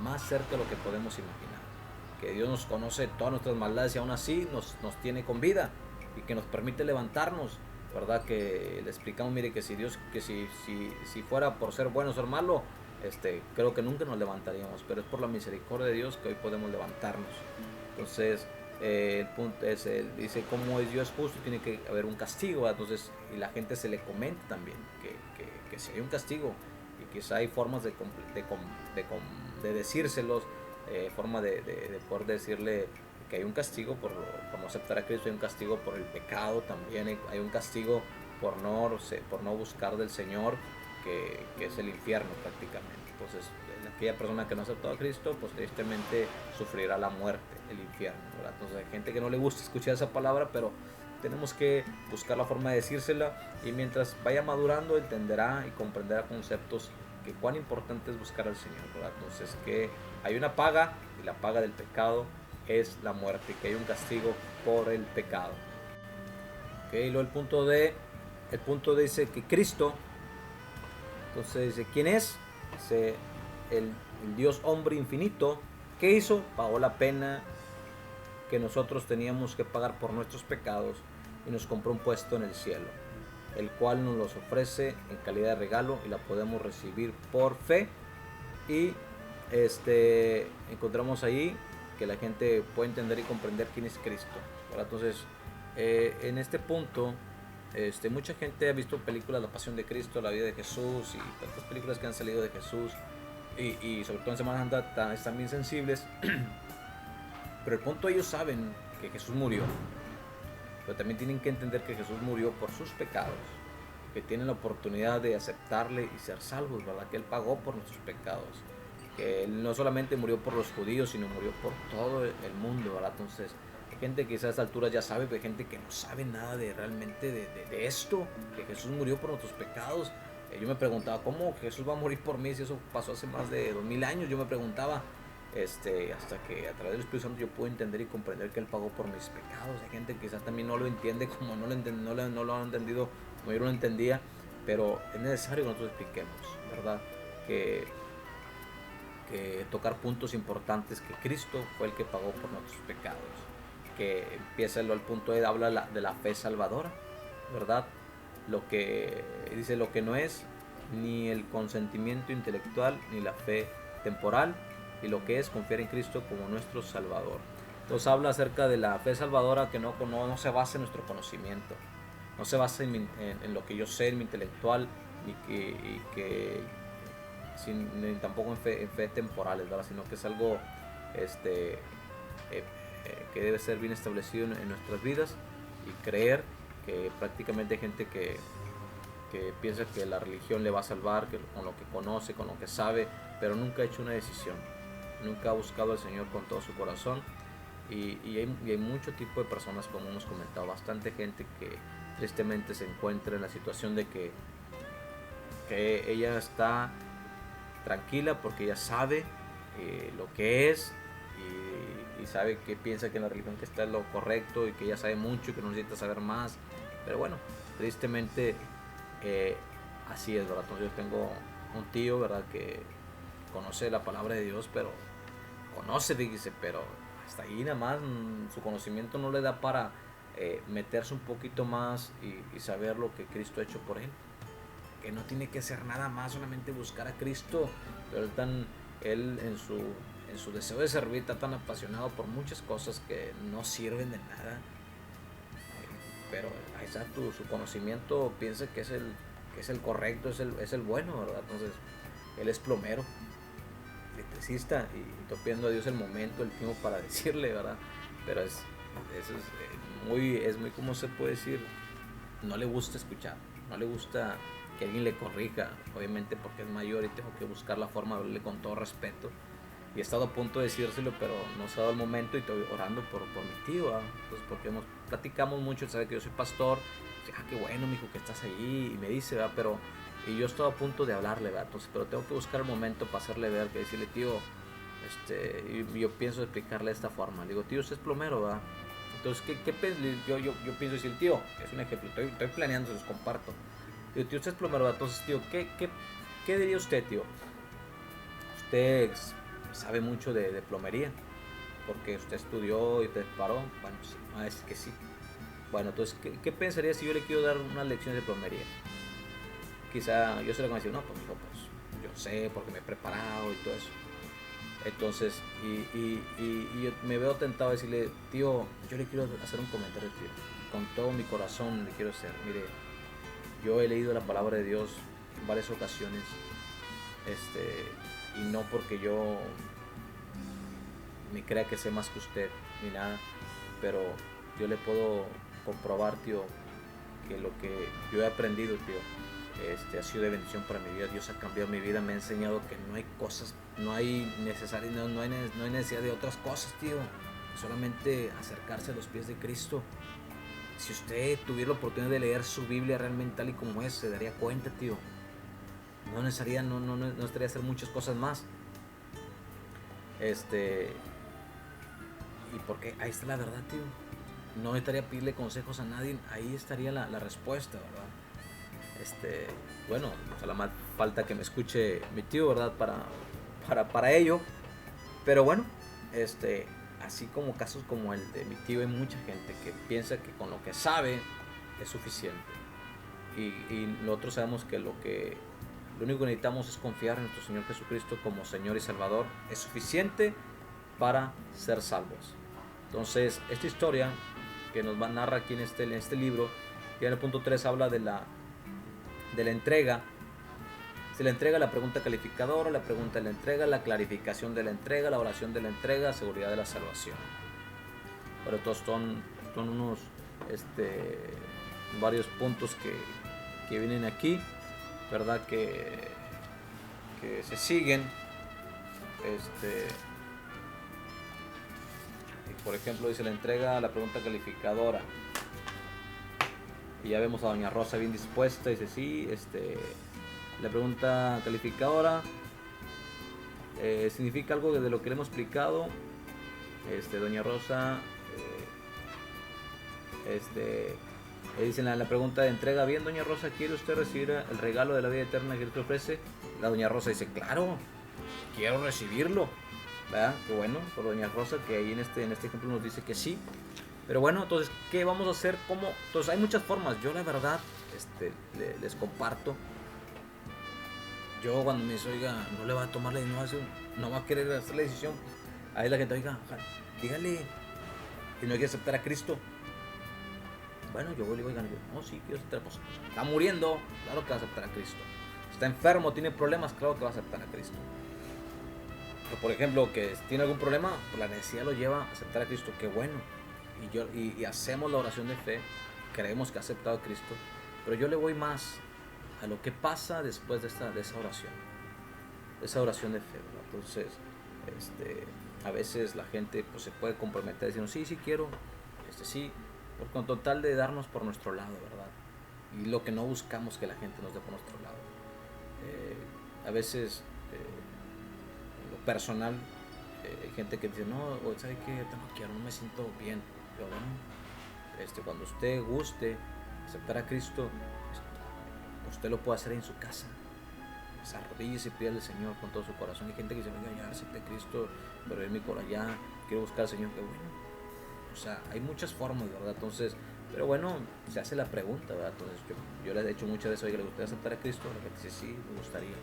más cerca de lo que podemos imaginar, que Dios nos conoce todas nuestras maldades y aún así nos tiene con vida y que nos permite levantarnos, ¿verdad? Que le explicamos, mire, que si Dios, que si fuera por ser bueno o ser malo, creo que nunca nos levantaríamos, pero es por la misericordia de Dios que hoy podemos levantarnos. Entonces, el punto es, dice, como es Dios justo, tiene que haber un castigo, ¿verdad? Entonces, y la gente se le comenta también que si hay un castigo, y quizá hay formas de decírselos, forma de poder decirle que hay un castigo por no aceptar a Cristo, hay un castigo por el pecado también, hay un castigo por no buscar del Señor, que es el infierno prácticamente. Entonces, aquella persona que no ha aceptado a Cristo, pues tristemente sufrirá la muerte, el infierno, ¿verdad? Entonces hay gente que no le gusta escuchar esa palabra, pero tenemos que buscar la forma de decírsela, y mientras vaya madurando entenderá y comprenderá conceptos que cuán importante es buscar al Señor, ¿verdad? Entonces, que hay una paga, y la paga del pecado es la muerte, que hay un castigo por el pecado. Okay, luego el punto dice que Cristo, entonces dice, ¿quién es? Dice, el Dios hombre infinito, ¿qué hizo? Pagó la pena que nosotros teníamos que pagar por nuestros pecados y nos compró un puesto en el cielo, el cual nos los ofrece en calidad de regalo y la podemos recibir por fe. Y encontramos ahí que la gente puede entender y comprender quién es Cristo, ¿verdad? Entonces, en este punto, mucha gente ha visto películas, La Pasión de Cristo, La Vida de Jesús y tantas películas que han salido de Jesús, y sobre todo en Semana Santa están bien sensibles. Pero el punto, ellos saben que Jesús murió, pero también tienen que entender que Jesús murió por sus pecados, que tienen la oportunidad de aceptarle y ser salvos, ¿verdad? Que Él pagó por nuestros pecados, que Él no solamente murió por los judíos, sino murió por todo el mundo, ¿verdad? Entonces, hay gente que a esta altura ya sabe, pero hay gente que no sabe nada realmente de esto, que Jesús murió por nuestros pecados. Yo me preguntaba, ¿cómo Jesús va a morir por mí si eso pasó hace más de 2000 años? Yo me preguntaba, hasta que a través del Espíritu Santo yo puedo entender y comprender que Él pagó por mis pecados. Hay gente que quizás también no lo entiende como no lo han entendido como yo lo entendía, pero es necesario que nosotros expliquemos, ¿verdad? Que tocar puntos importantes, que Cristo fue el que pagó por nuestros pecados, que empieza al punto de habla de la fe salvadora, ¿verdad? Lo que dice, lo que no es ni el consentimiento intelectual ni la fe temporal, y lo que es confiar en Cristo como nuestro Salvador. Entonces habla acerca de la fe salvadora, que no se basa en nuestro conocimiento, no se basa en lo que yo sé, en mi intelectual, ni tampoco en fe temporales, ¿verdad? Sino que es algo que debe ser bien establecido en nuestras vidas, y creer que prácticamente hay gente que piensa que la religión le va a salvar, que con lo que conoce, con lo que sabe, pero nunca ha hecho una decisión, nunca ha buscado al Señor con todo su corazón. Y hay mucho tipo de personas, como hemos comentado, bastante gente que tristemente se encuentra en la situación de que ella está tranquila porque ella sabe lo que es, y sabe que piensa que en la religión que está es lo correcto y que ya sabe mucho y que no necesita saber más. Pero bueno, tristemente así es, ¿verdad? Entonces yo tengo un tío, ¿verdad? Que conoce la palabra de Dios, pero conoce, fíjese, pero hasta ahí nada más su conocimiento no le da para meterse un poquito más y saber lo que Cristo ha hecho por él. Que no tiene que ser nada más, solamente buscar a Cristo, pero él en su deseo de servir está tan apasionado por muchas cosas que no sirven de nada. Pero ahí está su conocimiento, piensa que es el correcto, es el bueno, ¿verdad? Entonces, él es plomero, electricista, y estoy pidiendo a Dios el momento, el tiempo para decirle, ¿verdad? Pero eso es muy, ¿cómo se puede decir? No le gusta escuchar, no le gusta que alguien le corrija, obviamente porque es mayor y tengo que buscar la forma de hablarle con todo respeto. Y he estado a punto de decírselo, pero no se ha dado el momento y estoy orando por mi tío, ¿verdad? Entonces, porque platicamos mucho, él sabe que yo soy pastor. Qué bueno, mijo, que estás ahí, y me dice, ¿verdad? Pero, y yo estoy a punto de hablarle, ¿verdad? Entonces, pero tengo que buscar el momento para hacerle ver, que decirle, tío, y yo pienso explicarle de esta forma. Le digo, tío, usted es plomero, ¿verdad? Entonces, yo pienso decir, tío, es un ejemplo, estoy planeando, se los comparto. Digo, tío, usted es plomero, ¿verdad? Entonces, tío, ¿qué diría usted, tío? Usted sabe mucho de plomería, porque usted estudió y preparó. Bueno, sí, es que sí. Bueno, entonces, ¿qué pensaría si yo le quiero dar unas lecciones de plomería? Quizá yo se lo voy a decir, no, pues hijo, pues yo sé porque me he preparado y todo eso. Entonces, y yo me veo tentado a decirle, tío, yo le quiero hacer un comentario, tío. Con todo mi corazón le quiero hacer. Mire, yo he leído la palabra de Dios en varias ocasiones, y no porque yo me crea que sé más que usted ni nada, pero yo le puedo comprobar, tío, que lo que yo he aprendido, tío, ha sido de bendición para mi vida. Dios ha cambiado mi vida, me ha enseñado que no hay cosas, no hay necesidad de otras cosas, tío, solamente acercarse a los pies de Cristo. Si usted tuviera la oportunidad de leer su Biblia realmente tal y como es, se daría cuenta, tío. No necesitaría hacer muchas cosas más. Y porque ahí está la verdad, tío. No necesitaría pedirle consejos a nadie, ahí estaría la respuesta, ¿verdad? Bueno, solo más falta que me escuche mi tío, ¿verdad? Para ello. Pero bueno, así como casos como el de mi tío, hay mucha gente que piensa que con lo que sabe es suficiente. Y nosotros sabemos que lo único que necesitamos es confiar en nuestro Señor Jesucristo como Señor y Salvador. Es suficiente para ser salvos. Entonces, esta historia que nos narra aquí en este libro, que en el punto 3 habla de la entrega. Se le entrega la pregunta calificadora, la pregunta de la entrega, la clarificación de la entrega, la oración de la entrega, seguridad de la salvación. Pero todos son unos varios puntos que vienen aquí, ¿verdad? Que se siguen. Por ejemplo, dice la entrega, la pregunta calificadora. Y ya vemos a doña Rosa bien dispuesta, dice sí, la pregunta calificadora significa algo de lo que le hemos explicado. Doña Rosa, dice la pregunta de entrega, bien doña Rosa, ¿quiere usted recibir el regalo de la vida eterna que Cristo ofrece? La doña Rosa dice, claro, quiero recibirlo, ¿verdad? Qué bueno, por doña Rosa, que ahí en este ejemplo nos dice que sí. Pero bueno, entonces, ¿qué vamos a hacer? ¿Cómo? Entonces, hay muchas formas. Yo, la verdad, les comparto. Yo, cuando me dice, oiga, no le va a tomar no va a querer hacer la decisión. Ahí la gente, oiga, dígale que no hay que aceptar a Cristo. Bueno, yo voy y le digo, oiga, no, sí, quiero aceptar. Pues, está muriendo, claro que va a aceptar a Cristo. Está enfermo, tiene problemas, claro que va a aceptar a Cristo. Pero, por ejemplo, que tiene algún problema, pues la necesidad lo lleva a aceptar a Cristo. Qué bueno. Y hacemos la oración de fe, creemos que ha aceptado a Cristo, pero yo le voy más a lo que pasa después de esa oración, de fe, ¿verdad? Entonces, a veces la gente pues se puede comprometer diciendo sí quiero, sí, con total de darnos por nuestro lado, ¿verdad? Y lo que no buscamos que la gente nos dé por nuestro lado. A veces, en lo personal, hay gente que dice, no, o ¿sabe qué? Yo no quiero, no me siento bien. Pero bueno, cuando usted guste aceptar a Cristo, usted lo puede hacer en su casa. Se arrodilla y pide al Señor con todo su corazón. Hay gente que dice, oiga, ya acepté a Cristo, pero en mi corazón ya quiero buscar al Señor. Que bueno, o sea, hay muchas formas, ¿verdad? Entonces, pero bueno, se hace la pregunta, ¿verdad? Entonces, yo les he hecho muchas veces, oiga, ¿le gustaría aceptar a Cristo? La gente dice, sí, me gustaría.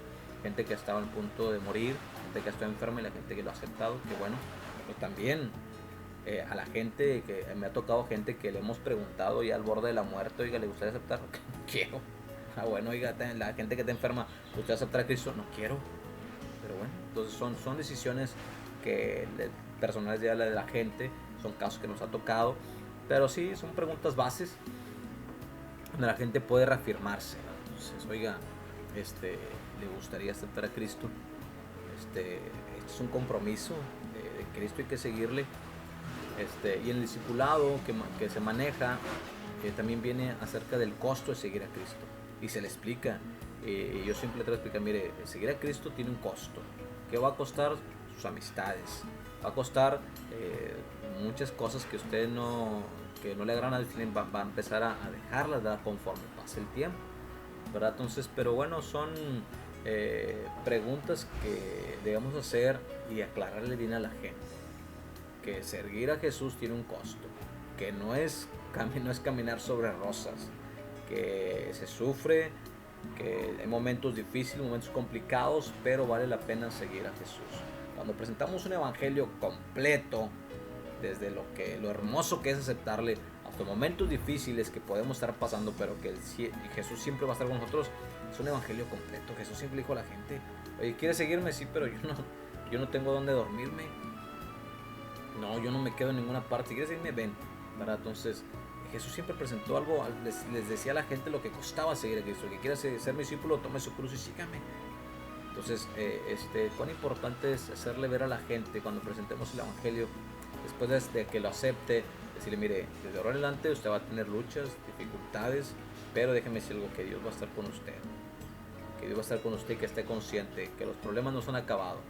Gente que estaba al punto de morir, gente que está enferma y la gente que lo ha aceptado, que bueno, pero también a la gente que me ha tocado, gente que le hemos preguntado ya al borde de la muerte, oiga, ¿le gustaría aceptar? Quiero. Ah, bueno, oiga, la gente que está enferma, ¿usted aceptar a Cristo? No quiero. Pero bueno, entonces son decisiones que personales ya de la gente, son casos que nos ha tocado, pero sí, son preguntas bases donde la gente puede reafirmarse, ¿no? Entonces, oiga, ¿le gustaría aceptar a Cristo? Este es un compromiso de Cristo, hay que seguirle. Y en el discipulado que se maneja, también viene acerca del costo de seguir a Cristo. Y se le explica. Yo siempre te explico, mire, seguir a Cristo tiene un costo. ¿Qué va a costar? Sus amistades. Va a costar muchas cosas que usted que no le agradan, va a empezar a dejarlas, ¿verdad? Conforme pase el tiempo, ¿verdad? Entonces, pero bueno, son preguntas que debemos hacer y aclararle bien a la gente. Que seguir a Jesús tiene un costo, que no es caminar sobre rosas, que se sufre, que hay momentos difíciles, momentos complicados, pero vale la pena seguir a Jesús. Cuando presentamos un evangelio completo, desde lo hermoso que es aceptarle, hasta momentos difíciles que podemos estar pasando, pero que Jesús siempre va a estar con nosotros, es un evangelio completo. Jesús siempre dijo a la gente, oye, ¿quieres seguirme? Sí, pero yo no tengo dónde dormirme. No, yo no me quedo en ninguna parte. Si quieres irme, ven, ¿verdad? Entonces, Jesús siempre presentó algo, les decía a la gente lo que costaba seguir a Cristo. El que quiera ser mi discípulo, tome su cruz y sígame. Entonces, cuán importante es hacerle ver a la gente cuando presentemos el evangelio, después de que lo acepte, decirle, mire, desde ahora en adelante usted va a tener luchas, dificultades, pero déjeme decir algo, que Dios va a estar con usted. Que Dios va a estar con usted y que esté consciente que los problemas no se han acabado.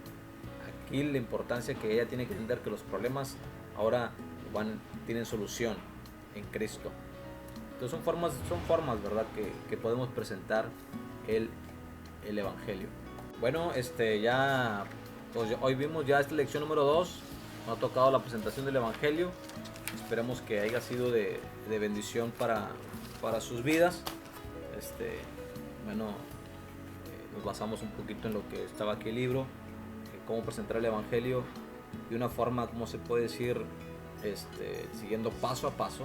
Aquí la importancia que ella tiene que entender que los problemas ahora tienen solución en Cristo. Entonces son formas, ¿verdad? Que podemos presentar el evangelio. Bueno, ya pues hoy vimos ya esta lección número 2. Nos ha tocado la presentación del evangelio. Esperemos que haya sido de bendición para sus vidas. Bueno, nos basamos un poquito en lo que estaba aquí el libro, cómo presentar el evangelio de una forma, como se puede decir, siguiendo paso a paso.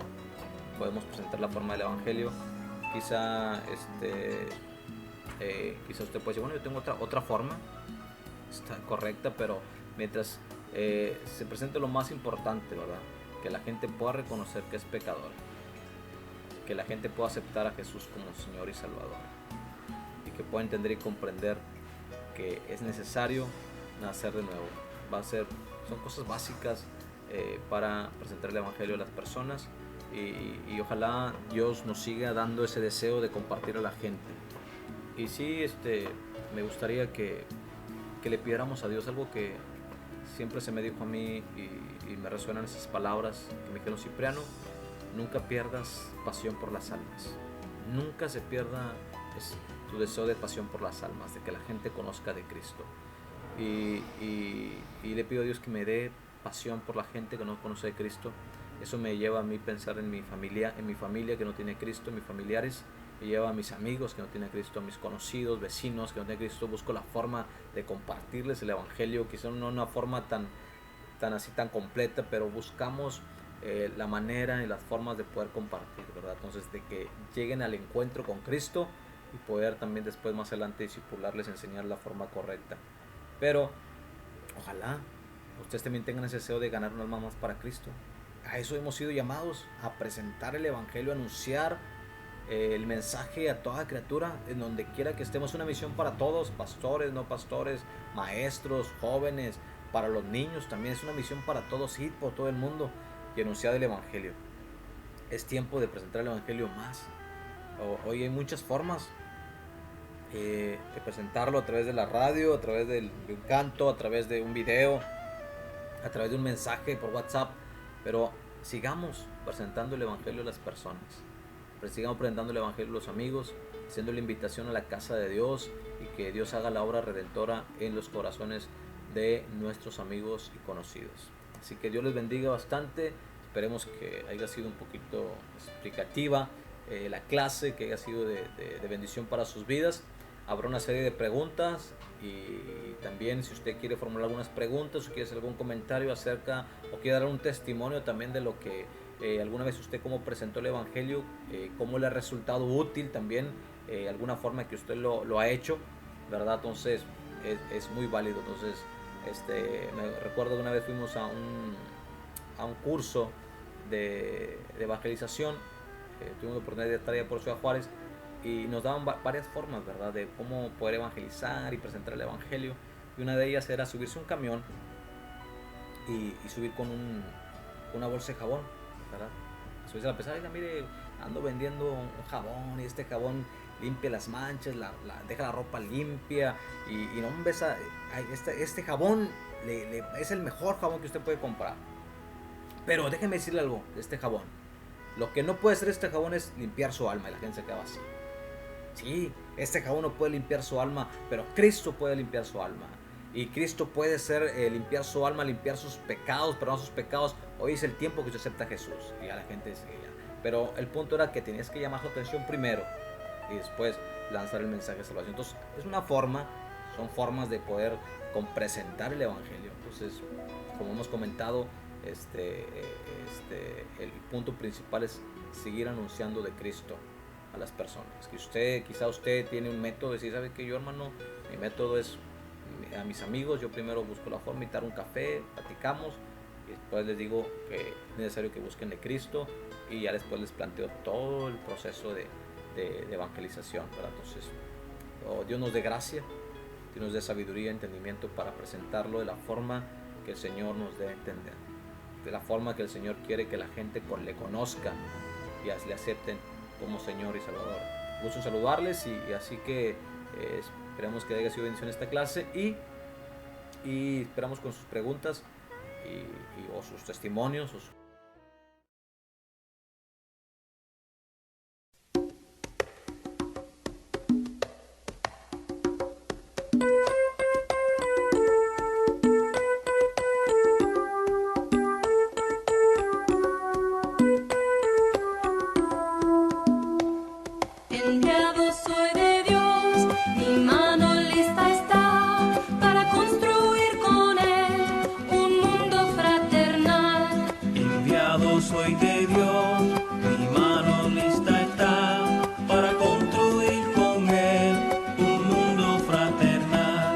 Podemos presentar la forma del evangelio. Quizá usted puede decir, bueno, yo tengo otra forma, está correcta, pero mientras se presente lo más importante, ¿verdad? Que la gente pueda reconocer que es pecador, que la gente pueda aceptar a Jesús como Señor y Salvador, y que pueda entender y comprender que es necesario nacer de nuevo. Son cosas básicas para presentar el evangelio a las personas, y ojalá Dios nos siga dando ese deseo de compartir a la gente. Y sí, me gustaría que le pidiéramos a Dios algo que siempre se me dijo a mí, y me resuenan esas palabras que me dijeron: Cipriano, nunca pierdas pasión por las almas. Nunca se pierda tu deseo de pasión por las almas, de que la gente conozca de Cristo. Y le pido a Dios que me dé pasión por la gente que no conoce de Cristo. Eso me lleva a mí pensar en mi familia que no tiene Cristo, en mis familiares, me lleva a mis amigos que no tienen Cristo, a mis conocidos, vecinos que no tienen Cristo. Busco la forma de compartirles el evangelio, quizá no una forma tan completa, pero buscamos la manera y las formas de poder compartir, ¿verdad? Entonces, de que lleguen al encuentro con Cristo y poder también después, más adelante, discipularles, enseñar la forma correcta. Pero ojalá ustedes también tengan ese deseo de ganar un alma más para Cristo. A eso hemos sido llamados, a presentar el evangelio, a anunciar el mensaje a toda criatura, en donde quiera que estemos. Una misión para todos, pastores, no pastores, maestros, jóvenes, para los niños también. Es una misión para todos, ir por todo el mundo y anunciar el evangelio. Es tiempo de presentar el evangelio más. Hoy hay muchas formas de presentarlo, a través de la radio, a través de un canto, a través de un video. a través de un mensaje por WhatsApp, pero sigamos presentando el Evangelio a las personas, sigamos presentando el Evangelio a los amigos, haciendo la invitación a la casa de Dios y que Dios haga la obra redentora en los corazones de nuestros amigos y conocidos. Así que Dios les bendiga bastante. Esperemos que haya sido un poquito explicativa la clase, que haya sido de bendición para sus vidas. Habrá una serie de preguntas y también si usted quiere formular algunas preguntas o quiere hacer algún comentario acerca o quiere dar un testimonio también de lo que alguna vez usted cómo presentó el Evangelio, cómo le ha resultado útil también, alguna forma que usted lo ha hecho, ¿verdad? Entonces es muy válido. Entonces me recuerdo que una vez fuimos a un curso de evangelización, tuvimos la oportunidad de estar allá por Ciudad Juárez y nos daban varias formas, ¿verdad?, de cómo poder evangelizar y presentar el Evangelio, y una de ellas era subirse a un camión y subir con una bolsa de jabón, ¿verdad? Subirse a la pesada y mire, ando vendiendo un jabón y este jabón limpia las manchas, deja la ropa limpia y no ves este jabón es el mejor jabón que usted puede comprar. Pero déjeme decirle algo de este jabón. Lo que no puede hacer este jabón es limpiar su alma, y la gente se queda así. Sí, este jabón no puede limpiar su alma, pero Cristo puede limpiar su alma. Y Cristo puede limpiar su alma, limpiar sus pecados, perdonar sus pecados. Hoy es el tiempo que usted acepta a Jesús. Y ya la gente dice ya. Pero el punto era que tenías que llamar su atención primero y después lanzar el mensaje de salvación. Entonces son formas de poder presentar el Evangelio. Entonces, como hemos comentado, el punto principal es seguir anunciando de Cristo a las personas. Que quizá usted tiene un método de decir, ¿sabe qué? Yo, hermano, mi método es a mis amigos, yo primero busco la forma de invitar un café, platicamos y después les digo que es necesario que busquen de Cristo y ya después les planteo todo el proceso de evangelización, ¿verdad? Entonces, Dios nos dé gracia, Dios nos dé sabiduría y entendimiento para presentarlo de la forma que el Señor nos dé a entender, de la forma que el Señor quiere que la gente le conozca y le acepten como Señor y Salvador. Gusto saludarles y así que esperamos que haya sido bendición esta clase y esperamos con sus preguntas o sus testimonios o Enviado soy de Dios, mi mano lista está para construir con Él un mundo fraternal. Enviado soy de Dios, mi mano lista está para construir con Él un mundo fraternal.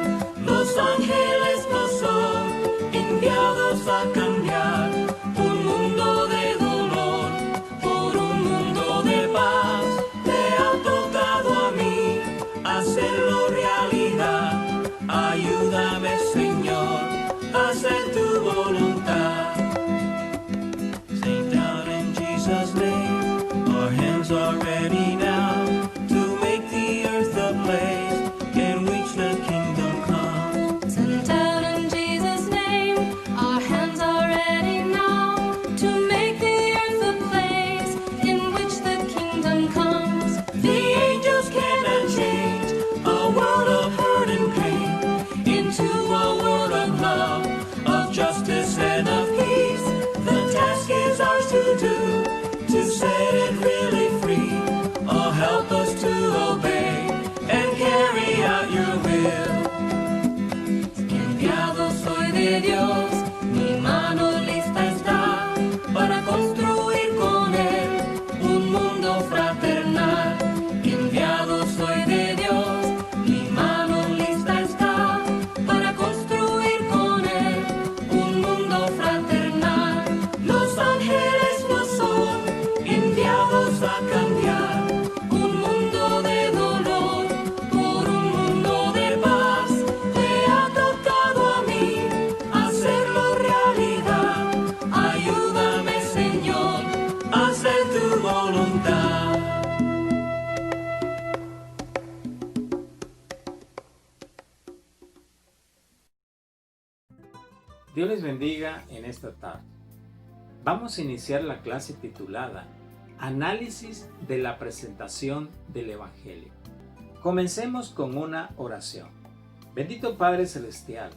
Dios les bendiga en esta tarde. Vamos a iniciar la clase titulada Análisis de la presentación del Evangelio. Comencemos con una oración. Bendito Padre Celestial,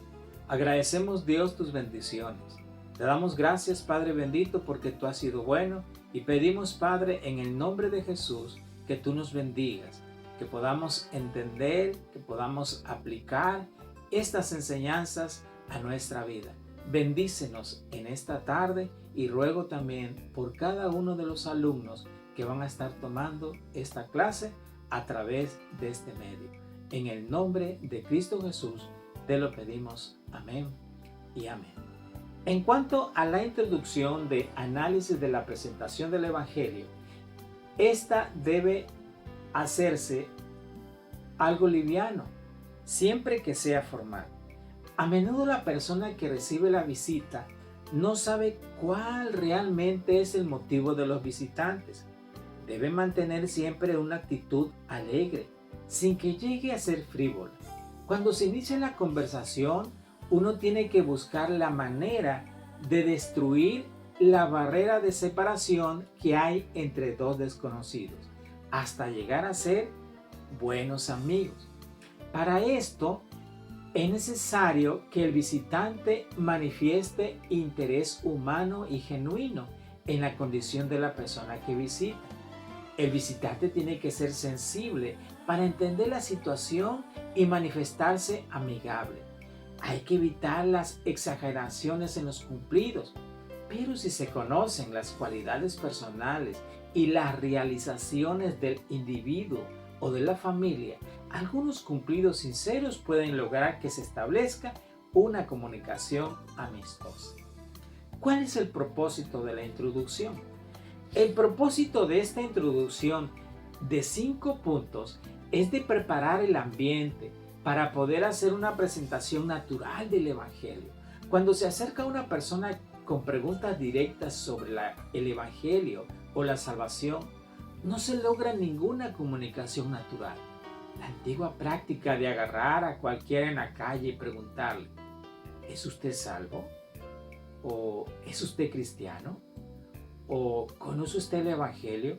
agradecemos Dios tus bendiciones. Te damos gracias, Padre bendito, porque tú has sido bueno y pedimos, Padre, en el nombre de Jesús, que tú nos bendigas, que podamos entender, que podamos aplicar estas enseñanzas a nuestra vida. Bendícenos en esta tarde y ruego también por cada uno de los alumnos que van a estar tomando esta clase a través de este medio. En el nombre de Cristo Jesús te lo pedimos. Amén y amén. En cuanto a la introducción de análisis de la presentación del Evangelio, esta debe hacerse algo liviano, siempre que sea formal. A menudo la persona que recibe la visita no sabe cuál realmente es el motivo de los visitantes. Debe mantener siempre una actitud alegre, sin que llegue a ser frívola. Cuando se inicia la conversación, uno tiene que buscar la manera de destruir la barrera de separación que hay entre dos desconocidos, hasta llegar a ser buenos amigos. Para esto, es necesario que el visitante manifieste interés humano y genuino en la condición de la persona que visita. El visitante tiene que ser sensible para entender la situación y manifestarse amigable. Hay que evitar las exageraciones en los cumplidos, pero si se conocen las cualidades personales y las realizaciones del individuo o de la familia, algunos cumplidos sinceros pueden lograr que se establezca una comunicación amistosa. ¿Cuál es el propósito de la introducción? El propósito de esta introducción de 5 puntos es de preparar el ambiente para poder hacer una presentación natural del Evangelio. Cuando se acerca una persona con preguntas directas sobre el Evangelio o la salvación, no se logra ninguna comunicación natural. La antigua práctica de agarrar a cualquiera en la calle y preguntarle, ¿es usted salvo? ¿O es usted cristiano? ¿O conoce usted el Evangelio?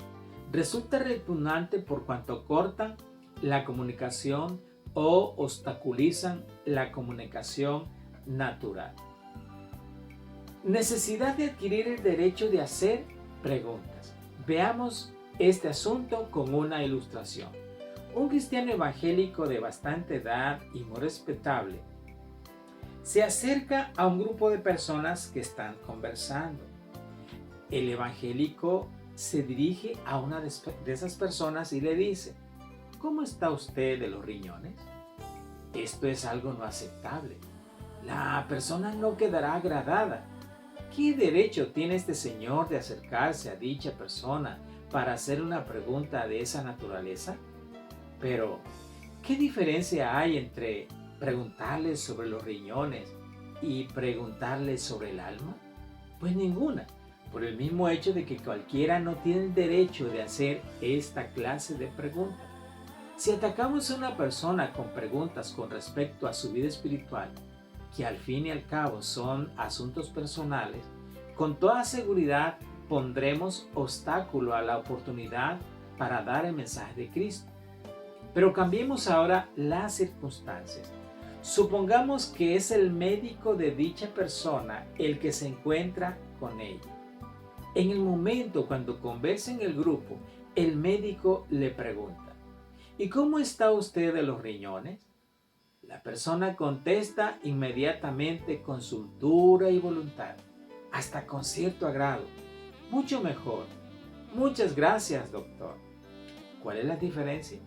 Resulta repugnante por cuanto cortan la comunicación o obstaculizan la comunicación natural. Necesidad de adquirir el derecho de hacer preguntas. Veamos este asunto con una ilustración. Un cristiano evangélico de bastante edad y muy respetable se acerca a un grupo de personas que están conversando. El evangélico se dirige a una de esas personas y le dice, ¿cómo está usted de los riñones? Esto es algo no aceptable. La persona no quedará agradada. ¿Qué derecho tiene este señor de acercarse a dicha persona para hacer una pregunta de esa naturaleza? Pero, ¿qué diferencia hay entre preguntarle sobre los riñones y preguntarle sobre el alma? Pues ninguna, por el mismo hecho de que cualquiera no tiene el derecho de hacer esta clase de preguntas. Si atacamos a una persona con preguntas con respecto a su vida espiritual, que al fin y al cabo son asuntos personales, con toda seguridad pondremos obstáculo a la oportunidad para dar el mensaje de Cristo. Pero cambiemos ahora las circunstancias. Supongamos que es el médico de dicha persona el que se encuentra con ella. En el momento cuando conversa en el grupo, el médico le pregunta, ¿y cómo está usted de los riñones? La persona contesta inmediatamente con soltura y voluntad, hasta con cierto agrado. Mucho mejor. Muchas gracias, doctor. ¿Cuál es la diferencia?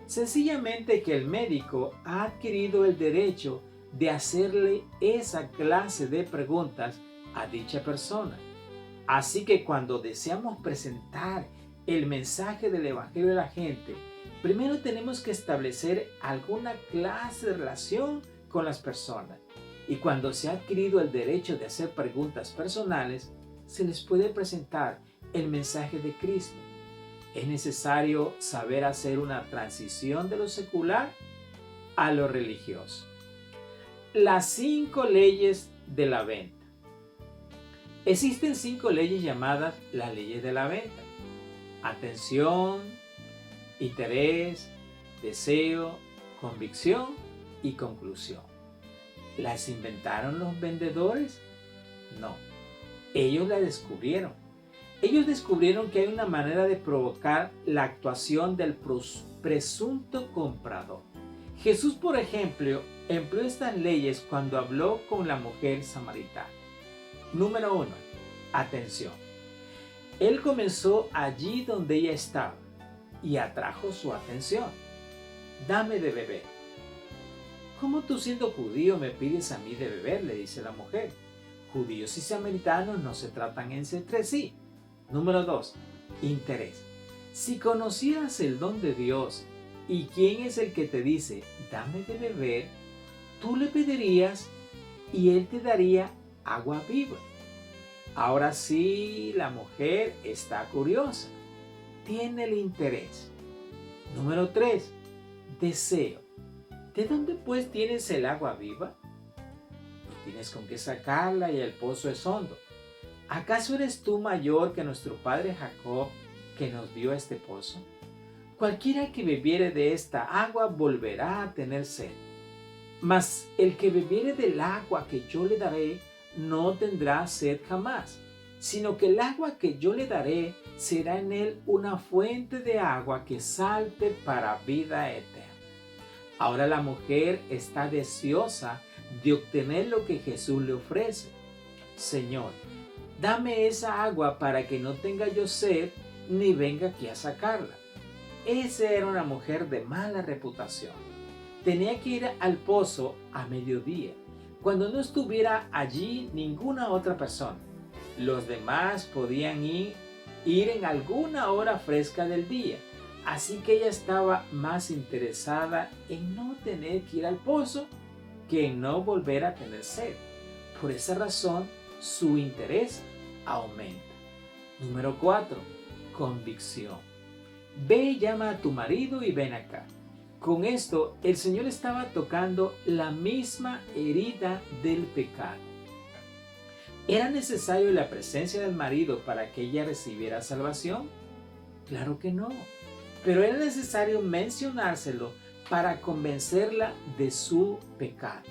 Sencillamente que el médico ha adquirido el derecho de hacerle esa clase de preguntas a dicha persona. Así que cuando deseamos presentar el mensaje del Evangelio a la gente, primero tenemos que establecer alguna clase de relación con las personas. Y cuando se ha adquirido el derecho de hacer preguntas personales, se les puede presentar el mensaje de Cristo. Es necesario saber hacer una transición de lo secular a lo religioso. Las 5 leyes de la venta. Existen 5 leyes llamadas las leyes de la venta: atención, interés, deseo, convicción y conclusión. ¿Las inventaron los vendedores? No, ellos las descubrieron. Ellos descubrieron que hay una manera de provocar la actuación del presunto comprador. Jesús, por ejemplo, empleó estas leyes cuando habló con la mujer samaritana. Número 1. Atención. Él comenzó allí donde ella estaba y atrajo su atención. Dame de beber. ¿Cómo tú, siendo judío, me pides a mí de beber?, le dice la mujer. Judíos y samaritanos no se tratan entre sí. Número 2. Interés. Si conocieras el don de Dios y quién es el que te dice, dame de beber, tú le pedirías y él te daría agua viva. Ahora sí, la mujer está curiosa. Tiene el interés. Número 3. Deseo. ¿De dónde pues tienes el agua viva? No tienes con qué sacarla y el pozo es hondo. ¿Acaso eres tú mayor que nuestro padre Jacob, que nos dio este pozo? Cualquiera que bebiere de esta agua volverá a tener sed. Mas el que bebiere del agua que yo le daré no tendrá sed jamás, sino que el agua que yo le daré será en él una fuente de agua que salte para vida eterna. Ahora la mujer está deseosa de obtener lo que Jesús le ofrece. Señor, dame esa agua para que no tenga yo sed ni venga aquí a sacarla. Esa era una mujer de mala reputación. Tenía que ir al pozo a mediodía, cuando no estuviera allí ninguna otra persona. Los demás podían ir en alguna hora fresca del día, así que ella estaba más interesada en no tener que ir al pozo que en no volver a tener sed. Por esa razón, su interés aumenta. Número 4. Convicción. Ve y llama a tu marido y ven acá. Con esto, el Señor estaba tocando la misma herida del pecado. ¿Era necesario la presencia del marido para que ella recibiera salvación? Claro que no. Pero era necesario mencionárselo para convencerla de su pecado.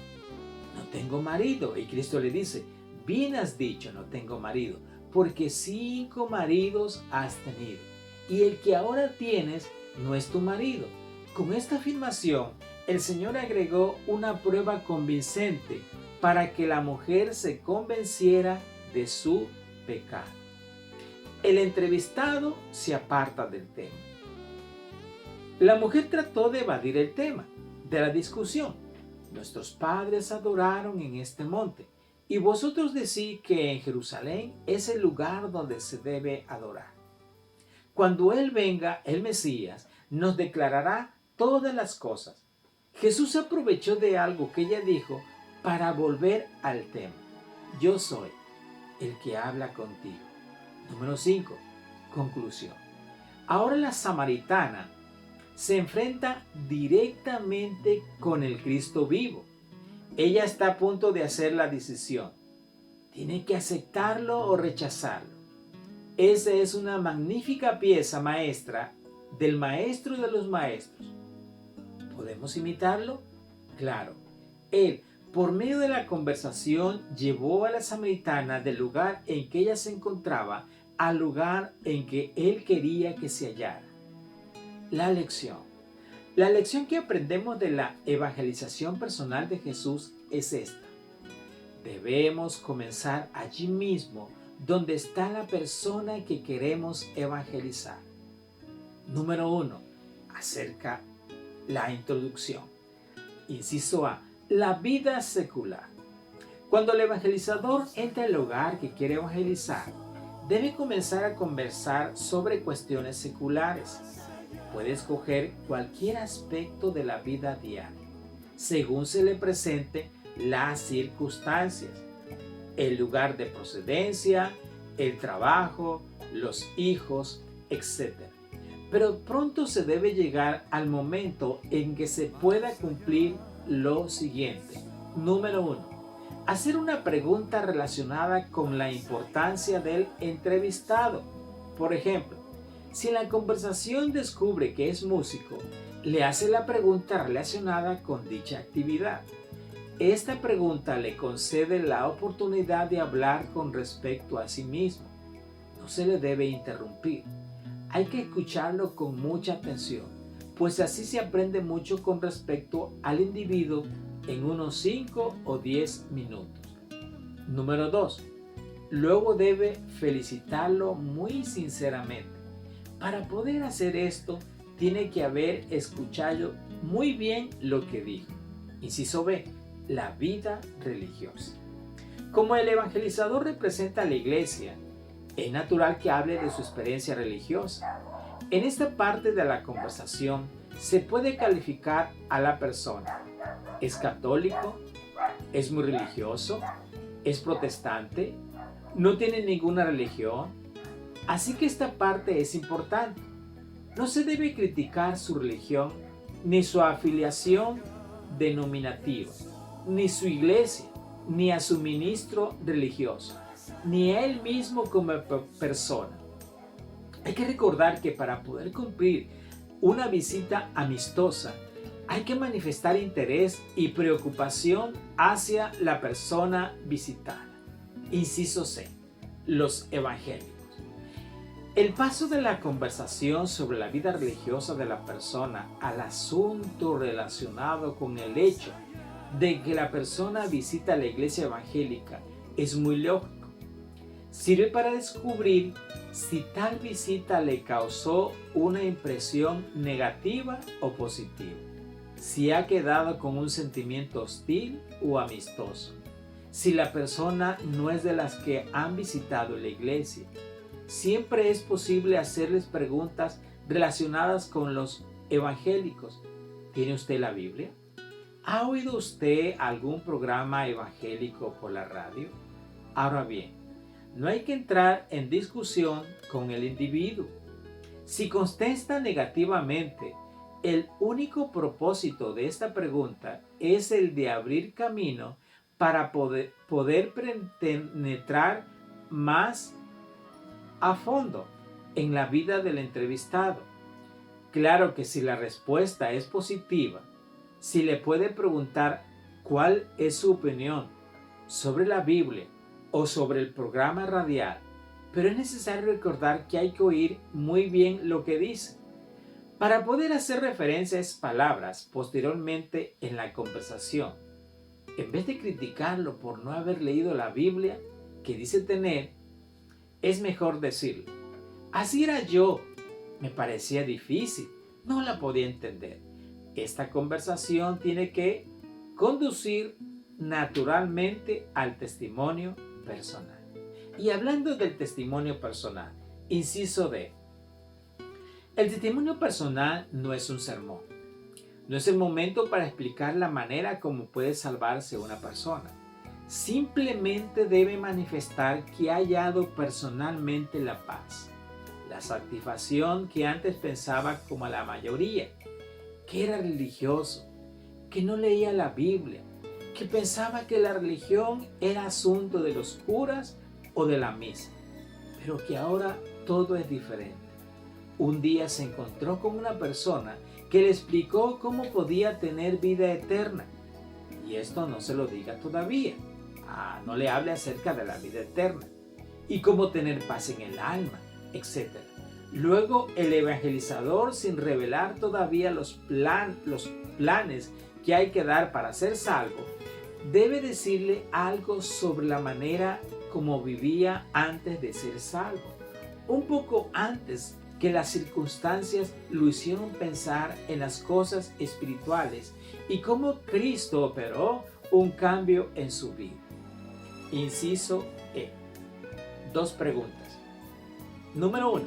No tengo marido. Y Cristo le dice, bien has dicho, no tengo marido, porque 5 maridos has tenido, y el que ahora tienes no es tu marido. Con esta afirmación, el Señor agregó una prueba convincente para que la mujer se convenciera de su pecado. El entrevistado se aparta del tema. La mujer trató de evadir el tema de la discusión. Nuestros padres adoraron en este monte, y vosotros decís que en Jerusalén es el lugar donde se debe adorar. Cuando Él venga, el Mesías, nos declarará todas las cosas. Jesús aprovechó de algo que ella dijo para volver al tema. Yo soy el que habla contigo. Número 5. Conclusión. Ahora la samaritana se enfrenta directamente con el Cristo vivo. Ella está a punto de hacer la decisión. Tiene que aceptarlo o rechazarlo. Esa es una magnífica pieza maestra del maestro de los maestros. ¿Podemos imitarlo? Claro. Él, por medio de la conversación, llevó a la samaritana del lugar en que ella se encontraba al lugar en que él quería que se hallara. La lección. La lección que aprendemos de la evangelización personal de Jesús es esta. Debemos comenzar allí mismo donde está la persona que queremos evangelizar. Número 1. Acerca la introducción. Inciso A. La vida secular. Cuando el evangelizador entra al hogar que quiere evangelizar, debe comenzar a conversar sobre cuestiones seculares. Puede escoger cualquier aspecto de la vida diaria, según se le presente las circunstancias, el lugar de procedencia, el trabajo, los hijos, etc. Pero pronto se debe llegar al momento en que se pueda cumplir lo siguiente. Número 1. Hacer una pregunta relacionada con la importancia del entrevistado. Por ejemplo, si en la conversación descubre que es músico, le hace la pregunta relacionada con dicha actividad. Esta pregunta le concede la oportunidad de hablar con respecto a sí mismo. No se le debe interrumpir. Hay que escucharlo con mucha atención, pues así se aprende mucho con respecto al individuo en unos 5 o 10 minutos. Número 2. Luego debe felicitarlo muy sinceramente. Para poder hacer esto, tiene que haber escuchado muy bien lo que dijo. Inciso B. La vida religiosa. Como el evangelizador representa a la iglesia, es natural que hable de su experiencia religiosa. En esta parte de la conversación se puede calificar a la persona. ¿Es católico? ¿Es muy religioso? ¿Es protestante? ¿No tiene ninguna religión? Así que esta parte es importante. No se debe criticar su religión, ni su afiliación denominativa, ni su iglesia, ni a su ministro religioso, ni a él mismo como persona. Hay que recordar que para poder cumplir una visita amistosa, hay que manifestar interés y preocupación hacia la persona visitada. Inciso C. Los evangélicos. El paso de la conversación sobre la vida religiosa de la persona al asunto relacionado con el hecho de que la persona visita la iglesia evangélica es muy lógico. Sirve para descubrir si tal visita le causó una impresión negativa o positiva, si ha quedado con un sentimiento hostil o amistoso, si la persona no es de las que han visitado la iglesia. Siempre es posible hacerles preguntas relacionadas con los evangélicos. ¿Tiene usted la Biblia? ¿Ha oído usted algún programa evangélico por la radio? Ahora bien, no hay que entrar en discusión con el individuo. Si contesta negativamente, el único propósito de esta pregunta es el de abrir camino para poder penetrar más a fondo en la vida del entrevistado. Claro que si la respuesta es positiva, si le puede preguntar cuál es su opinión sobre la Biblia o sobre el programa radial, pero es necesario recordar que hay que oír muy bien lo que dice para poder hacer referencia a esas palabras posteriormente en la conversación. En vez de criticarlo por no haber leído la Biblia que dice tener, es mejor decirle: así era yo, me parecía difícil, no la podía entender. Esta conversación tiene que conducir naturalmente al testimonio personal. Y hablando del testimonio personal, inciso D. El testimonio personal no es un sermón. No es el momento para explicar la manera como puede salvarse una persona. Simplemente debe manifestar que ha hallado personalmente la paz, la satisfacción que antes pensaba como la mayoría, que era religioso, que no leía la Biblia, que pensaba que la religión era asunto de los curas o de la misa, pero que ahora todo es diferente. Un día se encontró con una persona que le explicó cómo podía tener vida eterna. Y esto no se lo diga todavía. No le hable acerca de la vida eterna y cómo tener paz en el alma, etc. Luego el evangelizador, sin revelar todavía los planes que hay que dar para ser salvo, debe decirle algo sobre la manera como vivía antes de ser salvo, un poco antes que las circunstancias lo hicieron pensar en las cosas espirituales y cómo Cristo operó un cambio en su vida. Inciso E. 2 preguntas. Número 1.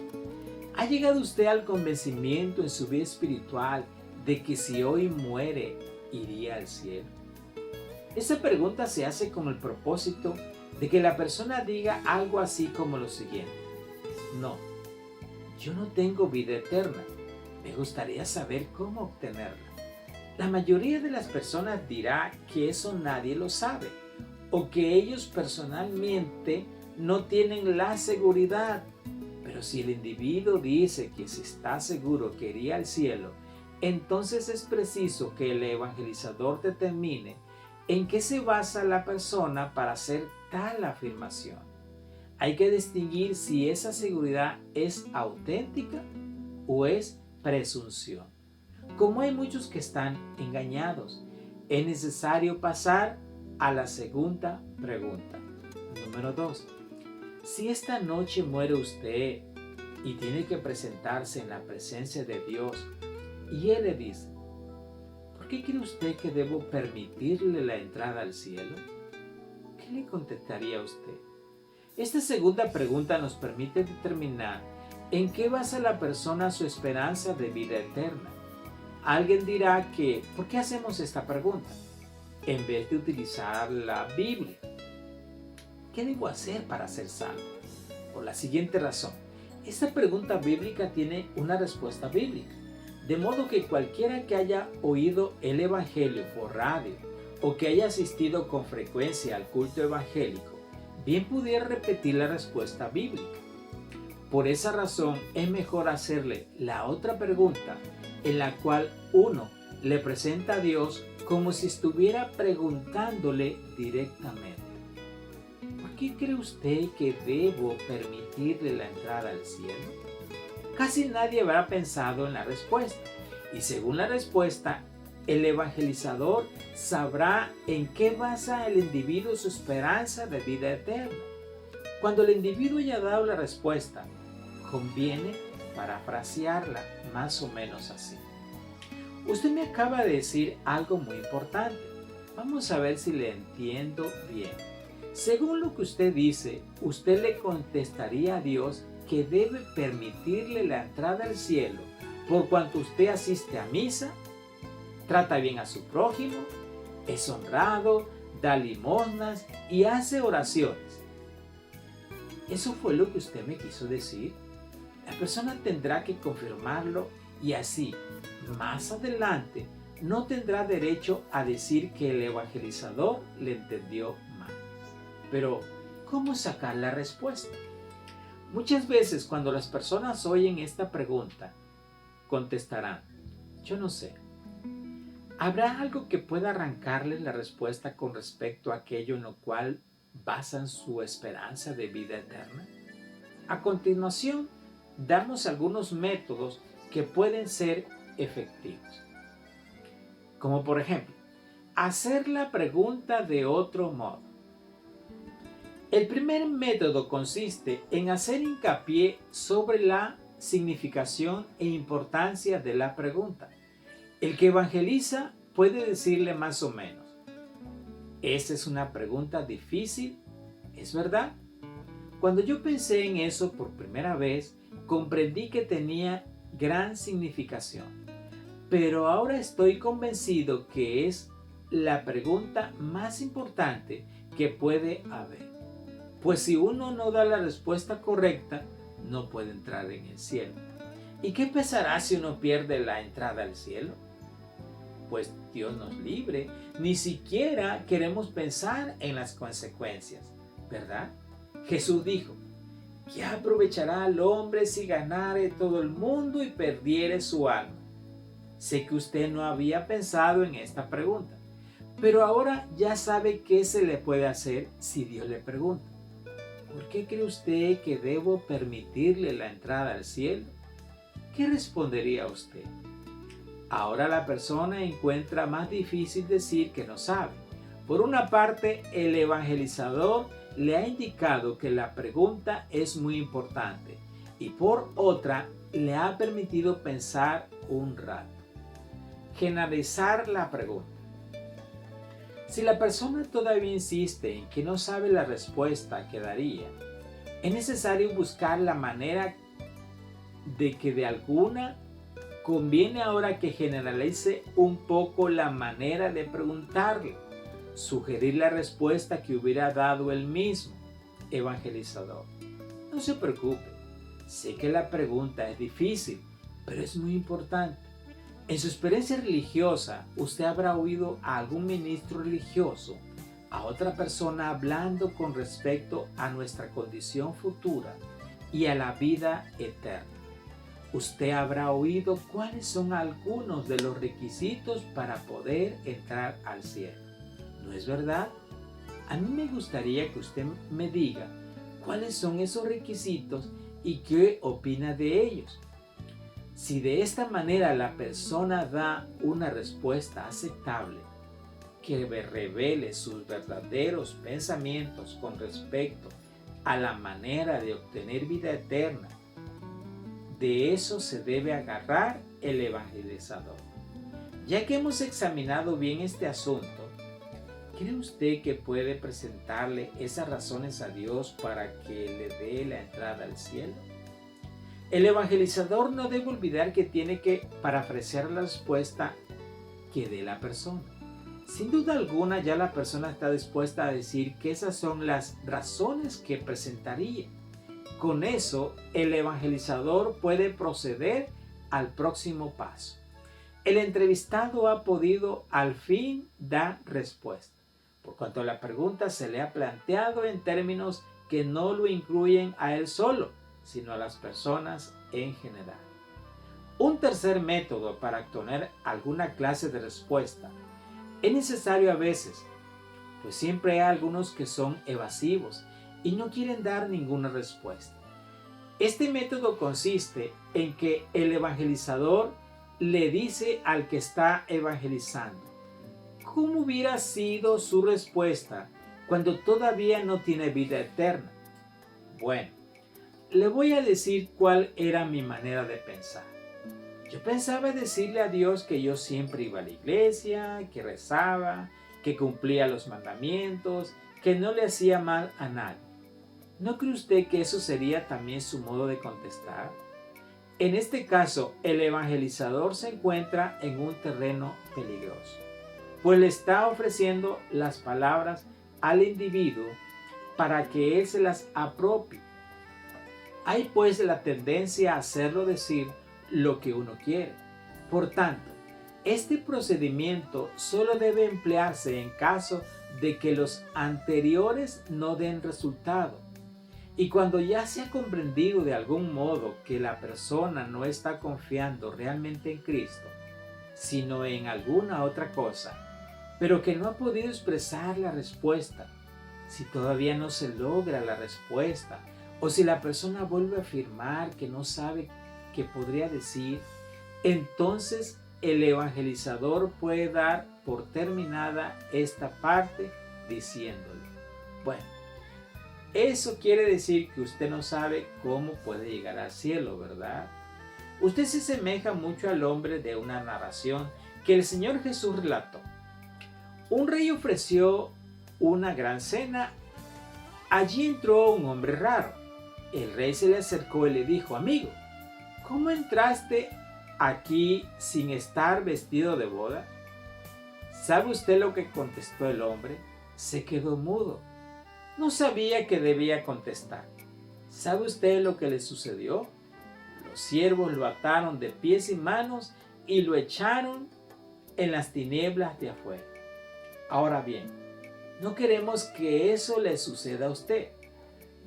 ¿Ha llegado usted al convencimiento en su vida espiritual de que si hoy muere, iría al cielo? Esta pregunta se hace con el propósito de que la persona diga algo así como lo siguiente: no, yo no tengo vida eterna, me gustaría saber cómo obtenerla. La mayoría de las personas dirá que eso nadie lo sabe, o que ellos personalmente no tienen la seguridad. Pero si el individuo dice que si está seguro que iría al cielo, entonces es preciso que el evangelizador determine en qué se basa la persona para hacer tal afirmación. Hay que distinguir si esa seguridad es auténtica o es presunción. Como hay muchos que están engañados, es necesario pasar a la segunda pregunta. Número 2. Si esta noche muere usted y tiene que presentarse en la presencia de Dios, y Él le dice, ¿por qué cree usted que debo permitirle la entrada al cielo? ¿Qué le contestaría a usted? Esta segunda pregunta nos permite determinar en qué basa la persona su esperanza de vida eterna. Alguien dirá que, ¿por qué hacemos esta pregunta? En vez de utilizar la Biblia. ¿Qué debo hacer para ser salvo? Por la siguiente razón. Esta pregunta bíblica tiene una respuesta bíblica. De modo que cualquiera que haya oído el Evangelio por radio o que haya asistido con frecuencia al culto evangélico, bien pudiera repetir la respuesta bíblica. Por esa razón es mejor hacerle la otra pregunta en la cual uno le presenta a Dios como si estuviera preguntándole directamente. ¿Por qué cree usted que debo permitirle la entrada al cielo? Casi nadie habrá pensado en la respuesta y según la respuesta, el evangelizador sabrá en qué basa el individuo su esperanza de vida eterna. Cuando el individuo haya dado la respuesta, conviene parafrasearla más o menos así. Usted me acaba de decir algo muy importante. Vamos a ver si le entiendo bien. Según lo que usted dice, usted le contestaría a Dios que debe permitirle la entrada al cielo por cuanto usted asiste a misa, trata bien a su prójimo, es honrado, da limosnas y hace oraciones. ¿Eso fue lo que usted me quiso decir? La persona tendrá que confirmarlo y así, más adelante, no tendrá derecho a decir que el evangelizador le entendió mal. Pero, ¿cómo sacar la respuesta? Muchas veces cuando las personas oyen esta pregunta, contestarán, yo no sé. ¿Habrá algo que pueda arrancarles la respuesta con respecto a aquello en lo cual basan su esperanza de vida eterna? A continuación, damos algunos métodos que pueden ser efectivos. Como por ejemplo, hacer la pregunta de otro modo. El primer método consiste en hacer hincapié sobre la significación e importancia de la pregunta. El que evangeliza puede decirle más o menos, esa es una pregunta difícil, ¿es verdad? Cuando yo pensé en eso por primera vez, comprendí que tenía gran significación, pero ahora estoy convencido que es la pregunta más importante que puede haber. Pues si uno no da la respuesta correcta, no puede entrar en el cielo. ¿Y qué pasará si uno pierde la entrada al cielo? Pues Dios nos libre, ni siquiera queremos pensar en las consecuencias, ¿verdad? Jesús dijo, ¿qué aprovechará al hombre si ganare todo el mundo y perdiere su alma? Sé que usted no había pensado en esta pregunta, pero ahora ya sabe qué se le puede hacer si Dios le pregunta. ¿Por qué cree usted que debo permitirle la entrada al cielo? ¿Qué respondería usted? Ahora la persona encuentra más difícil decir que no sabe. Por una parte, el evangelizador le ha indicado que la pregunta es muy importante y por otra, le ha permitido pensar un rato. Generalizar la pregunta. Si la persona todavía insiste en que no sabe la respuesta que daría, es necesario buscar la manera de que de alguna conviene ahora que generalice un poco la manera de preguntarle, sugerir la respuesta que hubiera dado el mismo evangelizador. No se preocupe, sé que la pregunta es difícil, pero es muy importante. En su experiencia religiosa, usted habrá oído a algún ministro religioso a otra persona hablando con respecto a nuestra condición futura y a la vida eterna. Usted habrá oído cuáles son algunos de los requisitos para poder entrar al cielo. ¿No es verdad? A mí me gustaría que usted me diga cuáles son esos requisitos y qué opina de ellos. Si de esta manera la persona da una respuesta aceptable, que revele sus verdaderos pensamientos con respecto a la manera de obtener vida eterna, de eso se debe agarrar el evangelizador. Ya que hemos examinado bien este asunto, ¿cree usted que puede presentarle esas razones a Dios para que le dé la entrada al cielo? El evangelizador no debe olvidar que tiene que parafrasear la respuesta que dé la persona. Sin duda alguna ya la persona está dispuesta a decir que esas son las razones que presentaría. Con eso, el evangelizador puede proceder al próximo paso. El entrevistado ha podido al fin dar respuesta, por cuanto la pregunta se le ha planteado en términos que no lo incluyen a él solo, sino a las personas en general. Un tercer método para obtener alguna clase de respuesta es necesario a veces, pues siempre hay algunos que son evasivos y no quieren dar ninguna respuesta. Este método consiste en que el evangelizador le dice al que está evangelizando cómo hubiera sido su respuesta cuando todavía no tiene vida eterna. Bueno, le voy a decir cuál era mi manera de pensar. Yo pensaba decirle a Dios que yo siempre iba a la iglesia, que rezaba, que cumplía los mandamientos, que no le hacía mal a nadie. ¿No cree usted que eso sería también su modo de contestar? En este caso, el evangelizador se encuentra en un terreno peligroso, pues le está ofreciendo las palabras al individuo para que él se las apropie. Hay pues la tendencia a hacerlo decir lo que uno quiere. Por tanto, este procedimiento solo debe emplearse en caso de que los anteriores no den resultado. Y cuando ya se ha comprendido de algún modo que la persona no está confiando realmente en Cristo, sino en alguna otra cosa, pero que no ha podido expresar la respuesta, si todavía no se logra la respuesta, o si la persona vuelve a afirmar que no sabe qué podría decir, entonces el evangelizador puede dar por terminada esta parte diciéndole: bueno, eso quiere decir que usted no sabe cómo puede llegar al cielo, ¿verdad? Usted se asemeja mucho al hombre de una narración que el Señor Jesús relató. Un rey ofreció una gran cena. Allí entró un hombre raro. El rey se le acercó y le dijo: amigo, ¿cómo entraste aquí sin estar vestido de boda? ¿Sabe usted lo que contestó el hombre? Se quedó mudo. No sabía que debía contestar. ¿Sabe usted lo que le sucedió? Los siervos lo ataron de pies y manos y lo echaron en las tinieblas de afuera. Ahora bien, no queremos que eso le suceda a usted.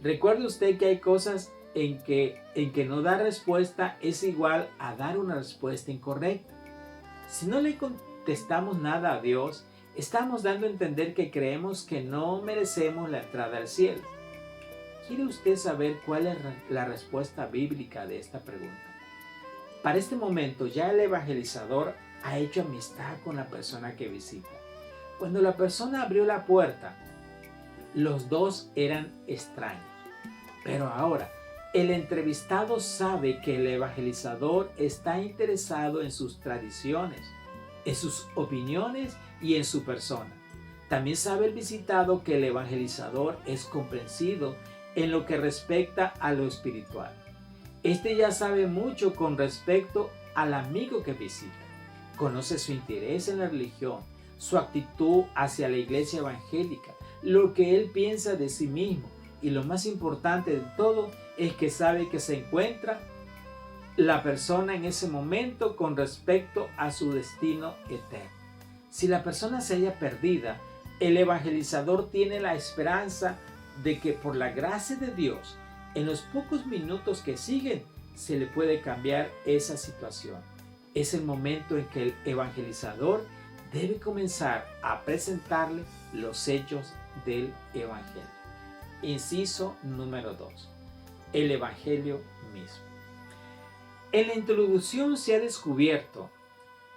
Recuerde usted que hay cosas en que no dar respuesta es igual a dar una respuesta incorrecta. Si no le contestamos nada a Dios, estamos dando a entender que creemos que no merecemos la entrada al cielo. ¿Quiere usted saber cuál es la respuesta bíblica de esta pregunta? Para este momento ya el evangelizador ha hecho amistad con la persona que visita. Cuando la persona abrió la puerta, los dos eran extraños. Pero ahora, el entrevistado sabe que el evangelizador está interesado en sus tradiciones, en sus opiniones y en su persona. También sabe el visitado que el evangelizador es comprensivo en lo que respecta a lo espiritual. Este ya sabe mucho con respecto al amigo que visita. Conoce su interés en la religión, su actitud hacia la iglesia evangélica, lo que él piensa de sí mismo, y lo más importante de todo es que sabe que se encuentra la persona en ese momento con respecto a su destino eterno. Si la persona se halla perdida, el evangelizador tiene la esperanza de que por la gracia de Dios, en los pocos minutos que siguen, se le puede cambiar esa situación. Es el momento en que el evangelizador debe comenzar a presentarle los hechos del evangelio. Inciso número 2. El evangelio mismo. En la introducción se ha descubierto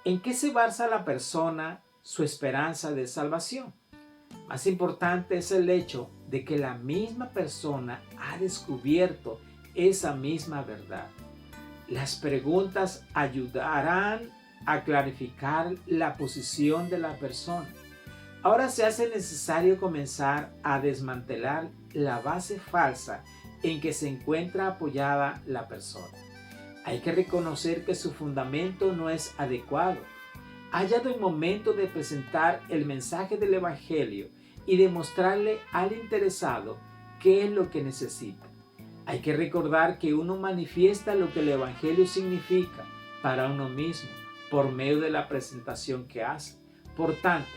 en qué se basa la persona su esperanza de salvación. Más importante es el hecho de que la misma persona ha descubierto esa misma verdad. Las preguntas ayudarán a clarificar la posición de la persona. Ahora se hace necesario comenzar a desmantelar la base falsa en que se encuentra apoyada la persona. Hay que reconocer que su fundamento no es adecuado. Ha llegado el momento de presentar el mensaje del Evangelio y demostrarle al interesado qué es lo que necesita. Hay que recordar que uno manifiesta lo que el Evangelio significa para uno mismo por medio de la presentación que hace. Por tanto,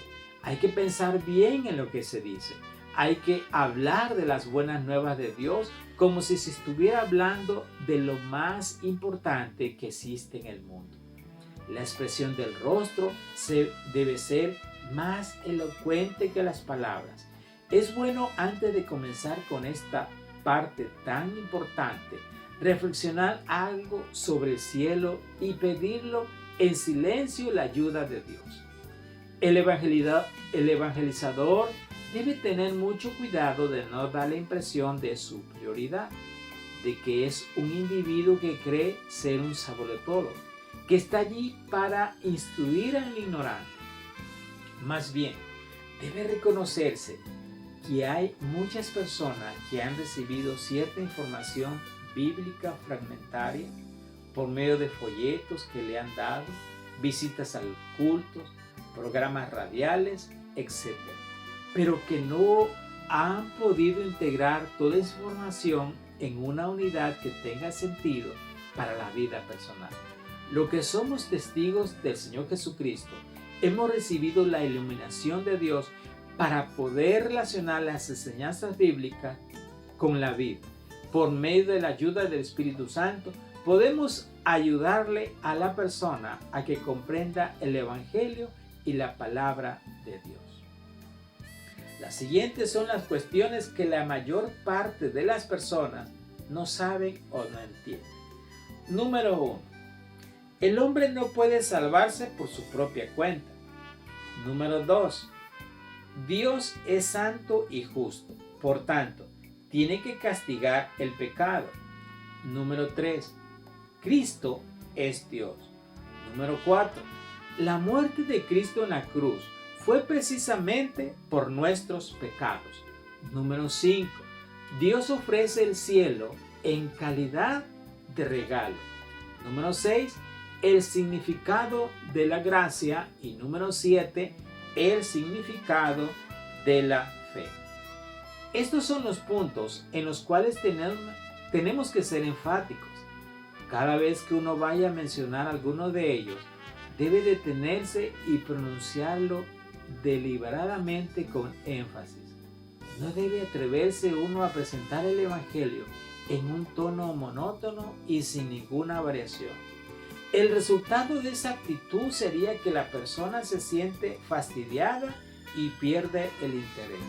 hay que pensar bien en lo que se dice. Hay que hablar de las buenas nuevas de Dios como si se estuviera hablando de lo más importante que existe en el mundo. La expresión del rostro debe ser más elocuente que las palabras. Es bueno, antes de comenzar con esta parte tan importante, reflexionar algo sobre el cielo y pedirlo en silencio la ayuda de Dios. El evangelizador debe tener mucho cuidado de no dar la impresión de superioridad, de que es un individuo que cree ser un sabelotodo, que está allí para instruir al ignorante. Más bien, debe reconocerse que hay muchas personas que han recibido cierta información bíblica fragmentaria por medio de folletos que le han dado, visitas a los cultos, programas radiales, etc. Pero que no han podido integrar toda esa información en una unidad que tenga sentido para la vida personal. Lo que somos testigos del Señor Jesucristo, hemos recibido la iluminación de Dios para poder relacionar las enseñanzas bíblicas con la vida. Por medio de la ayuda del Espíritu Santo, podemos ayudarle a la persona a que comprenda el Evangelio y la palabra de Dios. Las siguientes son las cuestiones que la mayor parte de las personas no saben o no entienden. Número 1. El hombre no puede salvarse por su propia cuenta. Número 2. Dios es santo y justo, por tanto, tiene que castigar el pecado. Número 3. Cristo es Dios. Número 4. La muerte de Cristo en la cruz fue precisamente por nuestros pecados. Número 5. Dios ofrece el cielo en calidad de regalo. Número 6. El significado de la gracia. Y número 7. El significado de la fe. Estos son los puntos en los cuales tenemos que ser enfáticos. Cada vez que uno vaya a mencionar alguno de ellos, debe detenerse y pronunciarlo deliberadamente con énfasis. No debe atreverse uno a presentar el Evangelio en un tono monótono y sin ninguna variación. El resultado de esa actitud sería que la persona se siente fastidiada y pierde el interés.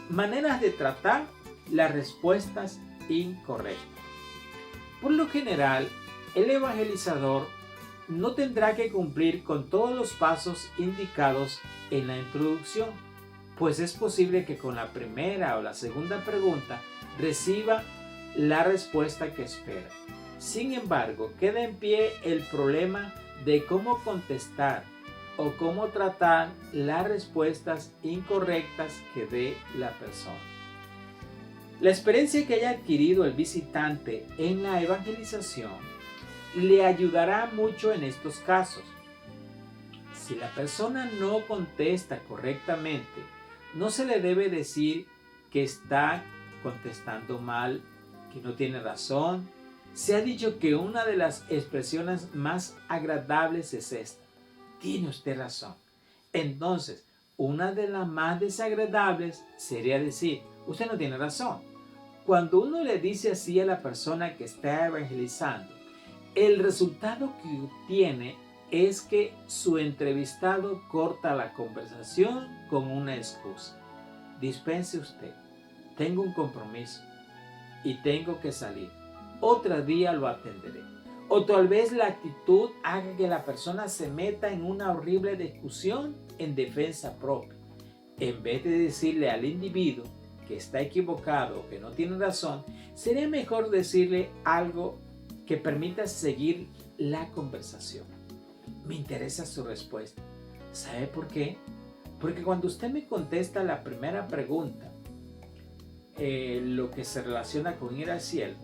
Maneras de tratar las respuestas incorrectas. Por lo general, el evangelizador no tendrá que cumplir con todos los pasos indicados en la introducción, pues es posible que con la primera o la segunda pregunta reciba la respuesta que espera. Sin embargo, queda en pie el problema de cómo contestar o cómo tratar las respuestas incorrectas que dé la persona. La experiencia que haya adquirido el visitante en la evangelización le ayudará mucho en estos casos. Si la persona no contesta correctamente, no se le debe decir que está contestando mal, que no tiene razón. Se ha dicho que una de las expresiones más agradables es esta: tiene usted razón. Entonces, una de las más desagradables sería decir, usted no tiene razón. Cuando uno le dice así a la persona que está evangelizando, el resultado que obtiene es que su entrevistado corta la conversación con una excusa. Dispense usted, tengo un compromiso y tengo que salir. Otro día lo atenderé. O tal vez la actitud haga que la persona se meta en una horrible discusión en defensa propia. En vez de decirle al individuo que está equivocado o que no tiene razón, sería mejor decirle algo que permita seguir la conversación. Me interesa su respuesta. ¿Sabe por qué? Porque cuando usted me contesta la primera pregunta, lo que se relaciona con ir al cielo,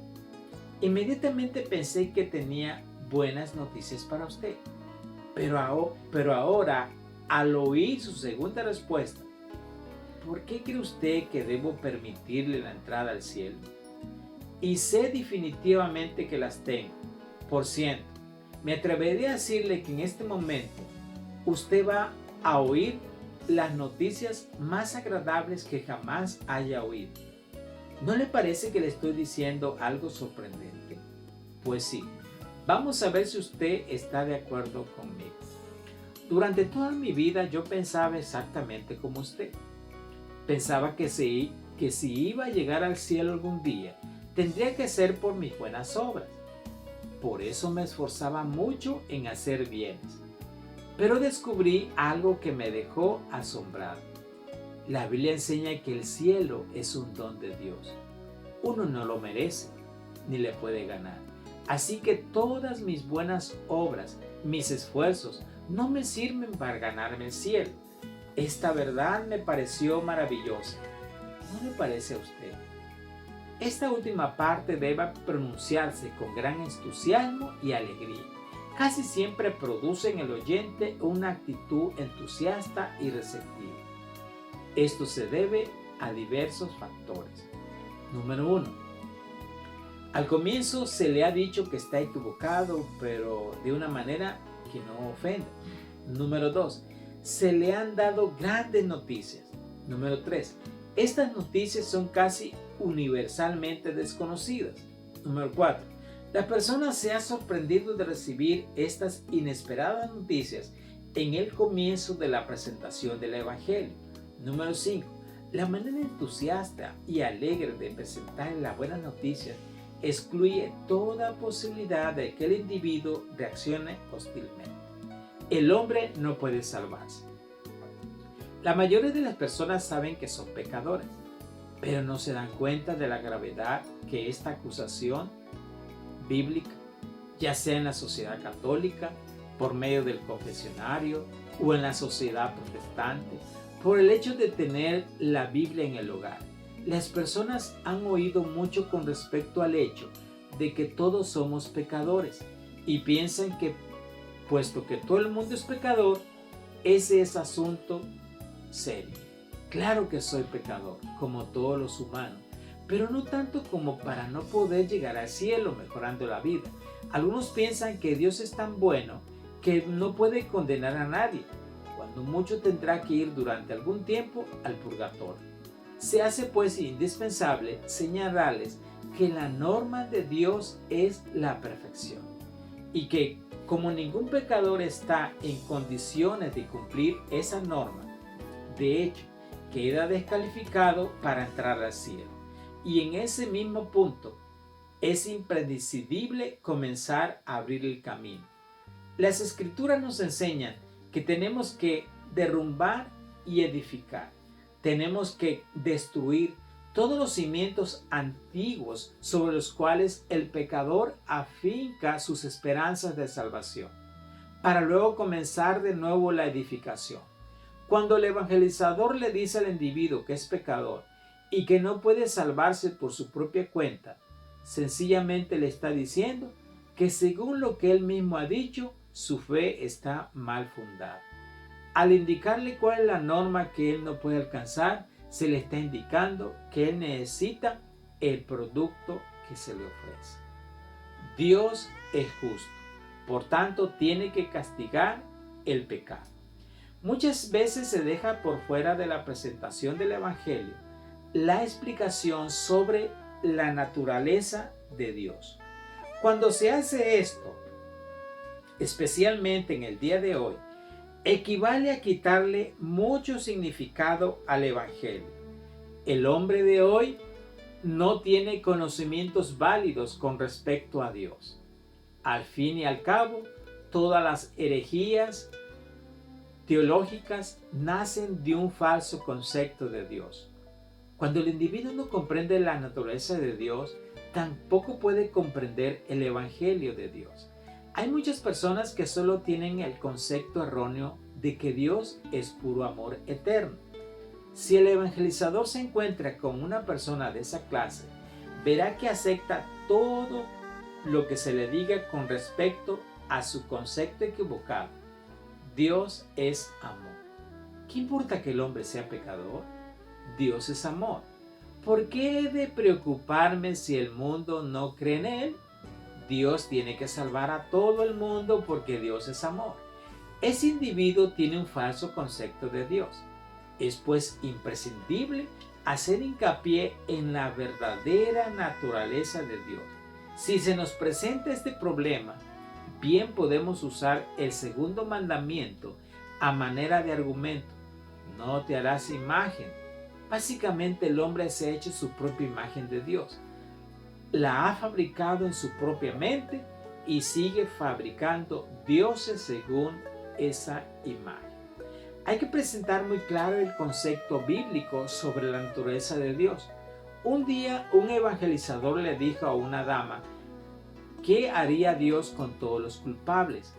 inmediatamente pensé que tenía buenas noticias para usted. Pero ahora, al oír su segunda respuesta, ¿por qué cree usted que debo permitirle la entrada al cielo? Y sé definitivamente que las tengo. Por ciento, me atrevería a decirle que en este momento usted va a oír las noticias más agradables que jamás haya oído. ¿No le parece que le estoy diciendo algo sorprendente? Pues sí, vamos a ver si usted está de acuerdo conmigo. Durante toda mi vida yo pensaba exactamente como usted. Pensaba que si iba a llegar al cielo algún día, tendría que ser por mis buenas obras. Por eso me esforzaba mucho en hacer bienes. Pero descubrí algo que me dejó asombrado. La Biblia enseña que el cielo es un don de Dios. Uno no lo merece, ni le puede ganar. Así que todas mis buenas obras, mis esfuerzos, no me sirven para ganarme el cielo. Esta verdad me pareció maravillosa. ¿No le parece a usted? Esta última parte debe pronunciarse con gran entusiasmo y alegría. Casi siempre produce en el oyente una actitud entusiasta y receptiva. Esto se debe a diversos factores. Número 1. Al comienzo se le ha dicho que está equivocado, pero de una manera que no ofende. Número 2. Se le han dado grandes noticias. Número 3. Estas noticias son casi universalmente desconocidas. Número 4. La persona se ha sorprendido de recibir estas inesperadas noticias en el comienzo de la presentación del Evangelio. Número 5. La manera entusiasta y alegre de presentar las buenas noticias excluye toda posibilidad de que el individuo reaccione hostilmente. El hombre no puede salvarse. La mayoría de las personas saben que son pecadores, pero no se dan cuenta de la gravedad que esta acusación bíblica, ya sea en la sociedad católica, por medio del confesionario o en la sociedad protestante, por el hecho de tener la Biblia en el hogar. Las personas han oído mucho con respecto al hecho de que todos somos pecadores y piensan que, puesto que todo el mundo es pecador, ese es asunto serio. Claro que soy pecador, como todos los humanos, pero no tanto como para no poder llegar al cielo mejorando la vida. Algunos piensan que Dios es tan bueno que no puede condenar a nadie, cuando mucho tendrá que ir durante algún tiempo al purgatorio. Se hace pues indispensable señalarles que la norma de Dios es la perfección y que como ningún pecador está en condiciones de cumplir esa norma, de hecho, queda descalificado para entrar al cielo. Y en ese mismo punto es imprescindible comenzar a abrir el camino. Las Escrituras nos enseñan que tenemos que derrumbar y edificar. Tenemos que destruir todos los cimientos antiguos sobre los cuales el pecador afinca sus esperanzas de salvación, para luego comenzar de nuevo la edificación. Cuando el evangelizador le dice al individuo que es pecador y que no puede salvarse por su propia cuenta, sencillamente le está diciendo que según lo que él mismo ha dicho, su fe está mal fundada. Al indicarle cuál es la norma que él no puede alcanzar, se le está indicando que él necesita el producto que se le ofrece. Dios es justo, por tanto tiene que castigar el pecado. Muchas veces se deja por fuera de la presentación del Evangelio la explicación sobre la naturaleza de Dios. Cuando se hace esto, especialmente en el día de hoy, equivale a quitarle mucho significado al Evangelio. El hombre de hoy no tiene conocimientos válidos con respecto a Dios. Al fin y al cabo, todas las herejías teológicas nacen de un falso concepto de Dios. Cuando el individuo no comprende la naturaleza de Dios, tampoco puede comprender el Evangelio de Dios. Hay muchas personas que solo tienen el concepto erróneo de que Dios es puro amor eterno. Si el evangelizador se encuentra con una persona de esa clase, verá que acepta todo lo que se le diga con respecto a su concepto equivocado. Dios es amor. ¿Qué importa que el hombre sea pecador? Dios es amor. ¿Por qué he de preocuparme si el mundo no cree en él? Dios tiene que salvar a todo el mundo porque Dios es amor. Ese individuo tiene un falso concepto de Dios. Es pues imprescindible hacer hincapié en la verdadera naturaleza de Dios. Si se nos presenta este problema, bien podemos usar el segundo mandamiento a manera de argumento. No te harás imagen. Básicamente el hombre se ha hecho su propia imagen de Dios. La ha fabricado en su propia mente y sigue fabricando dioses según esa imagen. Hay que presentar muy claro el concepto bíblico sobre la naturaleza de Dios. Un día un evangelizador le dijo a una dama, ¿qué haría Dios con todos los culpables?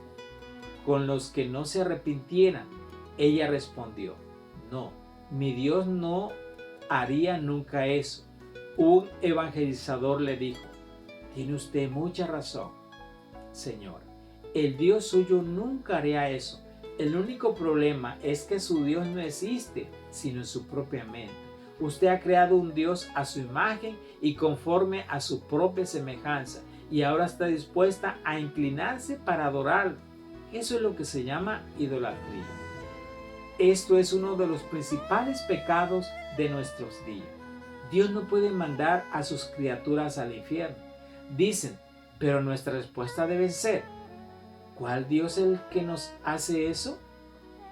Con los que no se arrepintieran. Ella respondió, no, mi Dios no haría nunca eso. Un evangelizador le dijo, tiene usted mucha razón, señora. El Dios suyo nunca haría eso. El único problema es que su Dios no existe, sino en su propia mente. Usted ha creado un Dios a su imagen y conforme a su propia semejanza, y ahora está dispuesta a inclinarse para adorarlo. Eso es lo que se llama idolatría. Esto es uno de los principales pecados de nuestros días. Dios no puede mandar a sus criaturas al infierno. Dicen, pero nuestra respuesta debe ser, ¿cuál Dios es el que nos hace eso?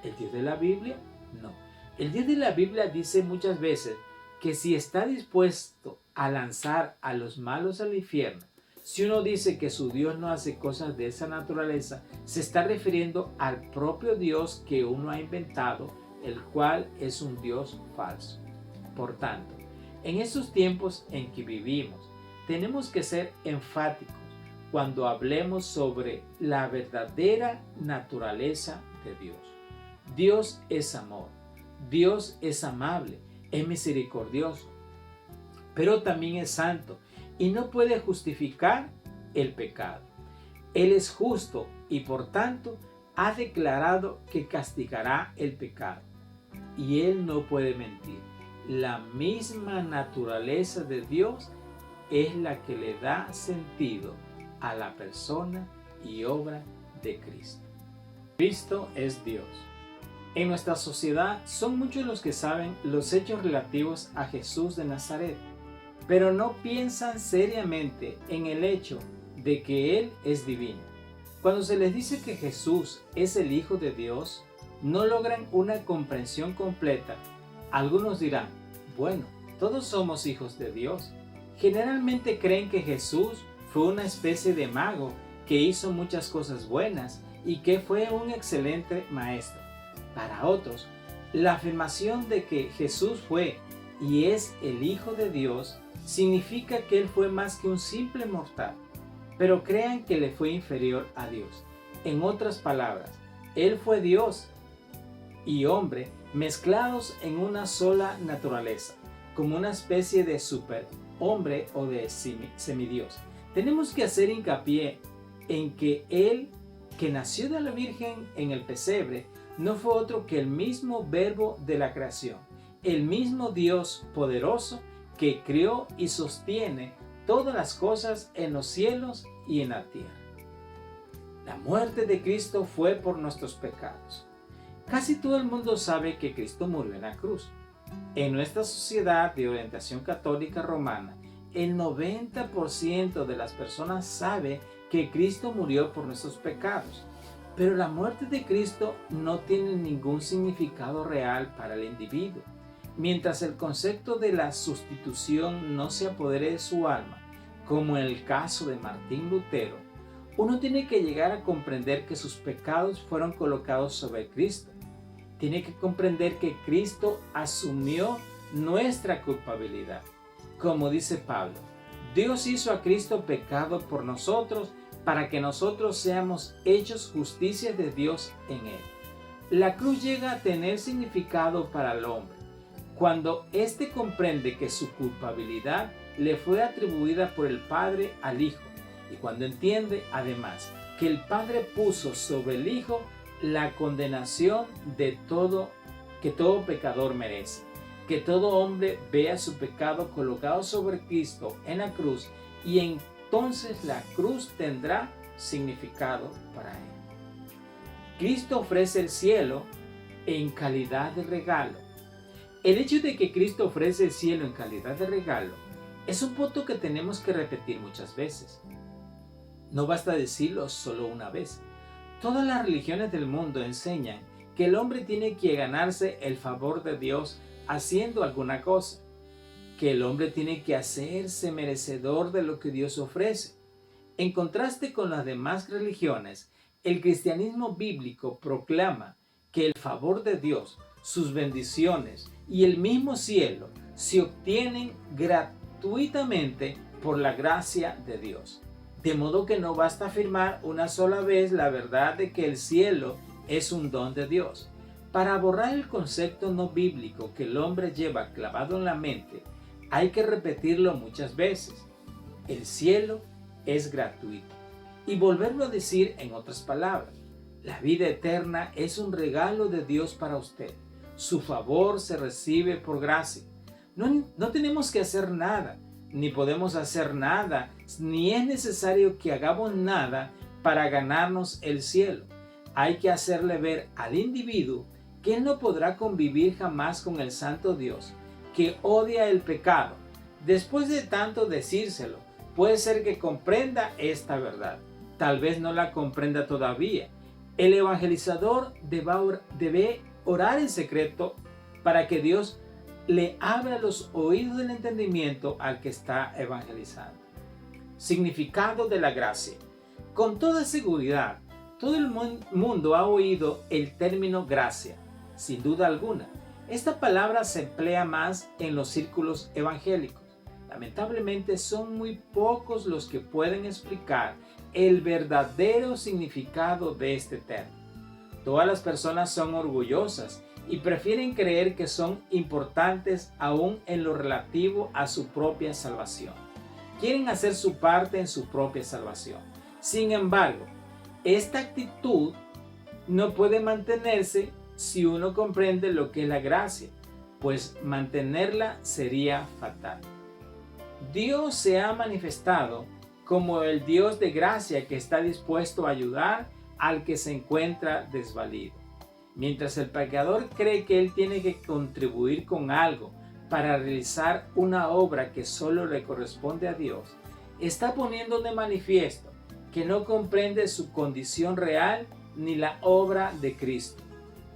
¿El Dios de la Biblia? No. El Dios de la Biblia dice muchas veces que si está dispuesto a lanzar a los malos al infierno, si uno dice que su Dios no hace cosas de esa naturaleza, se está refiriendo al propio Dios que uno ha inventado, el cual es un Dios falso. Por tanto, en estos tiempos en que vivimos, tenemos que ser enfáticos cuando hablemos sobre la verdadera naturaleza de Dios. Dios es amor, Dios es amable, es misericordioso, pero también es santo y no puede justificar el pecado. Él es justo y por tanto ha declarado que castigará el pecado. Y Él no puede mentir. La misma naturaleza de Dios es la que le da sentido a la persona y obra de Cristo. Cristo es Dios. En nuestra sociedad son muchos los que saben los hechos relativos a Jesús de Nazaret, pero no piensan seriamente en el hecho de que Él es divino. Cuando se les dice que Jesús es el Hijo de Dios, no logran una comprensión completa. Algunos dirán, bueno, todos somos hijos de Dios. Generalmente creen que Jesús fue una especie de mago que hizo muchas cosas buenas y que fue un excelente maestro. Para otros, la afirmación de que Jesús fue y es el Hijo de Dios significa que Él fue más que un simple mortal, pero crean que le fue inferior a Dios. En otras palabras, Él fue Dios y hombre mezclados en una sola naturaleza, como una especie de superhombre o de semidios. Tenemos que hacer hincapié en que Él, que nació de la Virgen en el pesebre, no fue otro que el mismo verbo de la creación, el mismo Dios poderoso que creó y sostiene todas las cosas en los cielos y en la tierra. La muerte de Cristo fue por nuestros pecados. Casi todo el mundo sabe que Cristo murió en la cruz. En nuestra sociedad de orientación católica romana, el 90% de las personas sabe que Cristo murió por nuestros pecados. Pero la muerte de Cristo no tiene ningún significado real para el individuo. Mientras el concepto de la sustitución no se apodere de su alma, como en el caso de Martín Lutero, uno tiene que llegar a comprender que sus pecados fueron colocados sobre Cristo. Tiene que comprender que Cristo asumió nuestra culpabilidad. Como dice Pablo, Dios hizo a Cristo pecado por nosotros para que nosotros seamos hechos justicia de Dios en Él. La cruz llega a tener significado para el hombre cuando éste comprende que su culpabilidad le fue atribuida por el Padre al Hijo, y cuando entiende además que el Padre puso sobre el Hijo la condenación de todo que todo pecador merece, que todo hombre vea su pecado colocado sobre Cristo en la cruz, y entonces la cruz tendrá significado para él. Cristo ofrece el cielo en calidad de regalo. El hecho de que Cristo ofrece el cielo en calidad de regalo es un punto que tenemos que repetir muchas veces. No basta decirlo solo una vez. Todas las religiones del mundo enseñan que el hombre tiene que ganarse el favor de Dios haciendo alguna cosa, que el hombre tiene que hacerse merecedor de lo que Dios ofrece. En contraste con las demás religiones, el cristianismo bíblico proclama que el favor de Dios, sus bendiciones y el mismo cielo se obtienen gratuitamente por la gracia de Dios. De modo que no basta afirmar una sola vez la verdad de que el cielo es un don de Dios. Para borrar el concepto no bíblico que el hombre lleva clavado en la mente, hay que repetirlo muchas veces. El cielo es gratuito. Y volverlo a decir en otras palabras, la vida eterna es un regalo de Dios para usted. Su favor se recibe por gracia. No tenemos que hacer nada, ni podemos hacer nada, ni es necesario que hagamos nada para ganarnos el cielo. Hay que hacerle ver al individuo que él no podrá convivir jamás con el santo Dios, que odia el pecado. Después de tanto decírselo, puede ser que comprenda esta verdad. Tal vez no la comprenda todavía. El evangelizador debe orar en secreto para que Dios le abra los oídos del entendimiento al que está evangelizando. Significado de la gracia. Con toda seguridad, todo el mundo ha oído el término gracia, sin duda alguna. Esta palabra se emplea más en los círculos evangélicos. Lamentablemente son muy pocos los que pueden explicar el verdadero significado de este término. Todas las personas son orgullosas y prefieren creer que son importantes aún en lo relativo a su propia salvación. Quieren hacer su parte en su propia salvación. Sin embargo, esta actitud no puede mantenerse si uno comprende lo que es la gracia, pues mantenerla sería fatal. Dios se ha manifestado como el Dios de gracia que está dispuesto a ayudar al que se encuentra desvalido. Mientras el pecador cree que él tiene que contribuir con algo para realizar una obra que solo le corresponde a Dios, está poniendo de manifiesto que no comprende su condición real ni la obra de Cristo.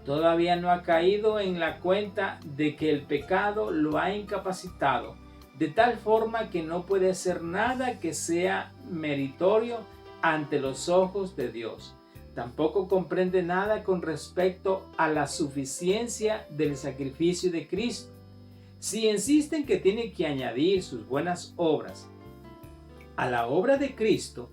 Todavía no ha caído en la cuenta de que el pecado lo ha incapacitado, de tal forma que no puede hacer nada que sea meritorio ante los ojos de Dios. Tampoco comprende nada con respecto a la suficiencia del sacrificio de Cristo. Si insisten que tiene que añadir sus buenas obras a la obra de Cristo,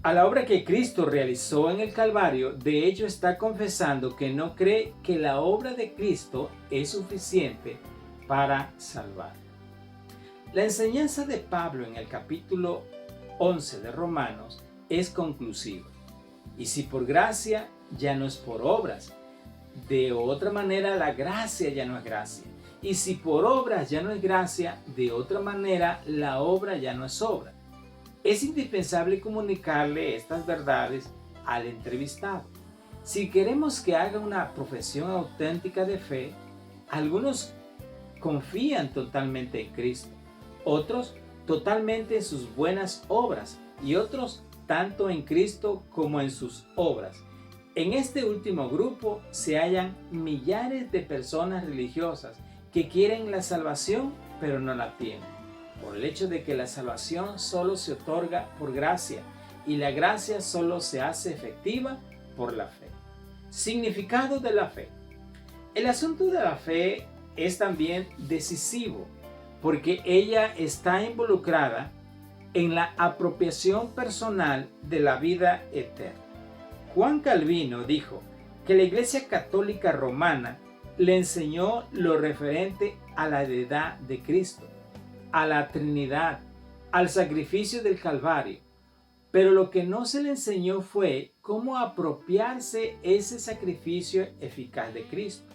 a la obra que Cristo realizó en el Calvario, de hecho está confesando que no cree que la obra de Cristo es suficiente para salvar. La enseñanza de Pablo en el capítulo 11 de Romanos es conclusiva. Y si por gracia, ya no es por obras. De otra manera, la gracia ya no es gracia. Y si por obras ya no es gracia, de otra manera, la obra ya no es obra. Es indispensable comunicarle estas verdades al entrevistado. Si queremos que haga una profesión auténtica de fe, algunos confían totalmente en Cristo, otros totalmente en sus buenas obras y otros tanto en Cristo como en sus obras. En este último grupo se hallan millares de personas religiosas que quieren la salvación pero no la tienen, por el hecho de que la salvación solo se otorga por gracia y la gracia solo se hace efectiva por la fe. Significado de la fe. El asunto de la fe es también decisivo porque ella está involucrada en la apropiación personal de la vida eterna. Juan Calvino dijo que la Iglesia Católica Romana le enseñó lo referente a la deidad de Cristo, a la Trinidad, al sacrificio del Calvario, pero lo que no se le enseñó fue cómo apropiarse ese sacrificio eficaz de Cristo.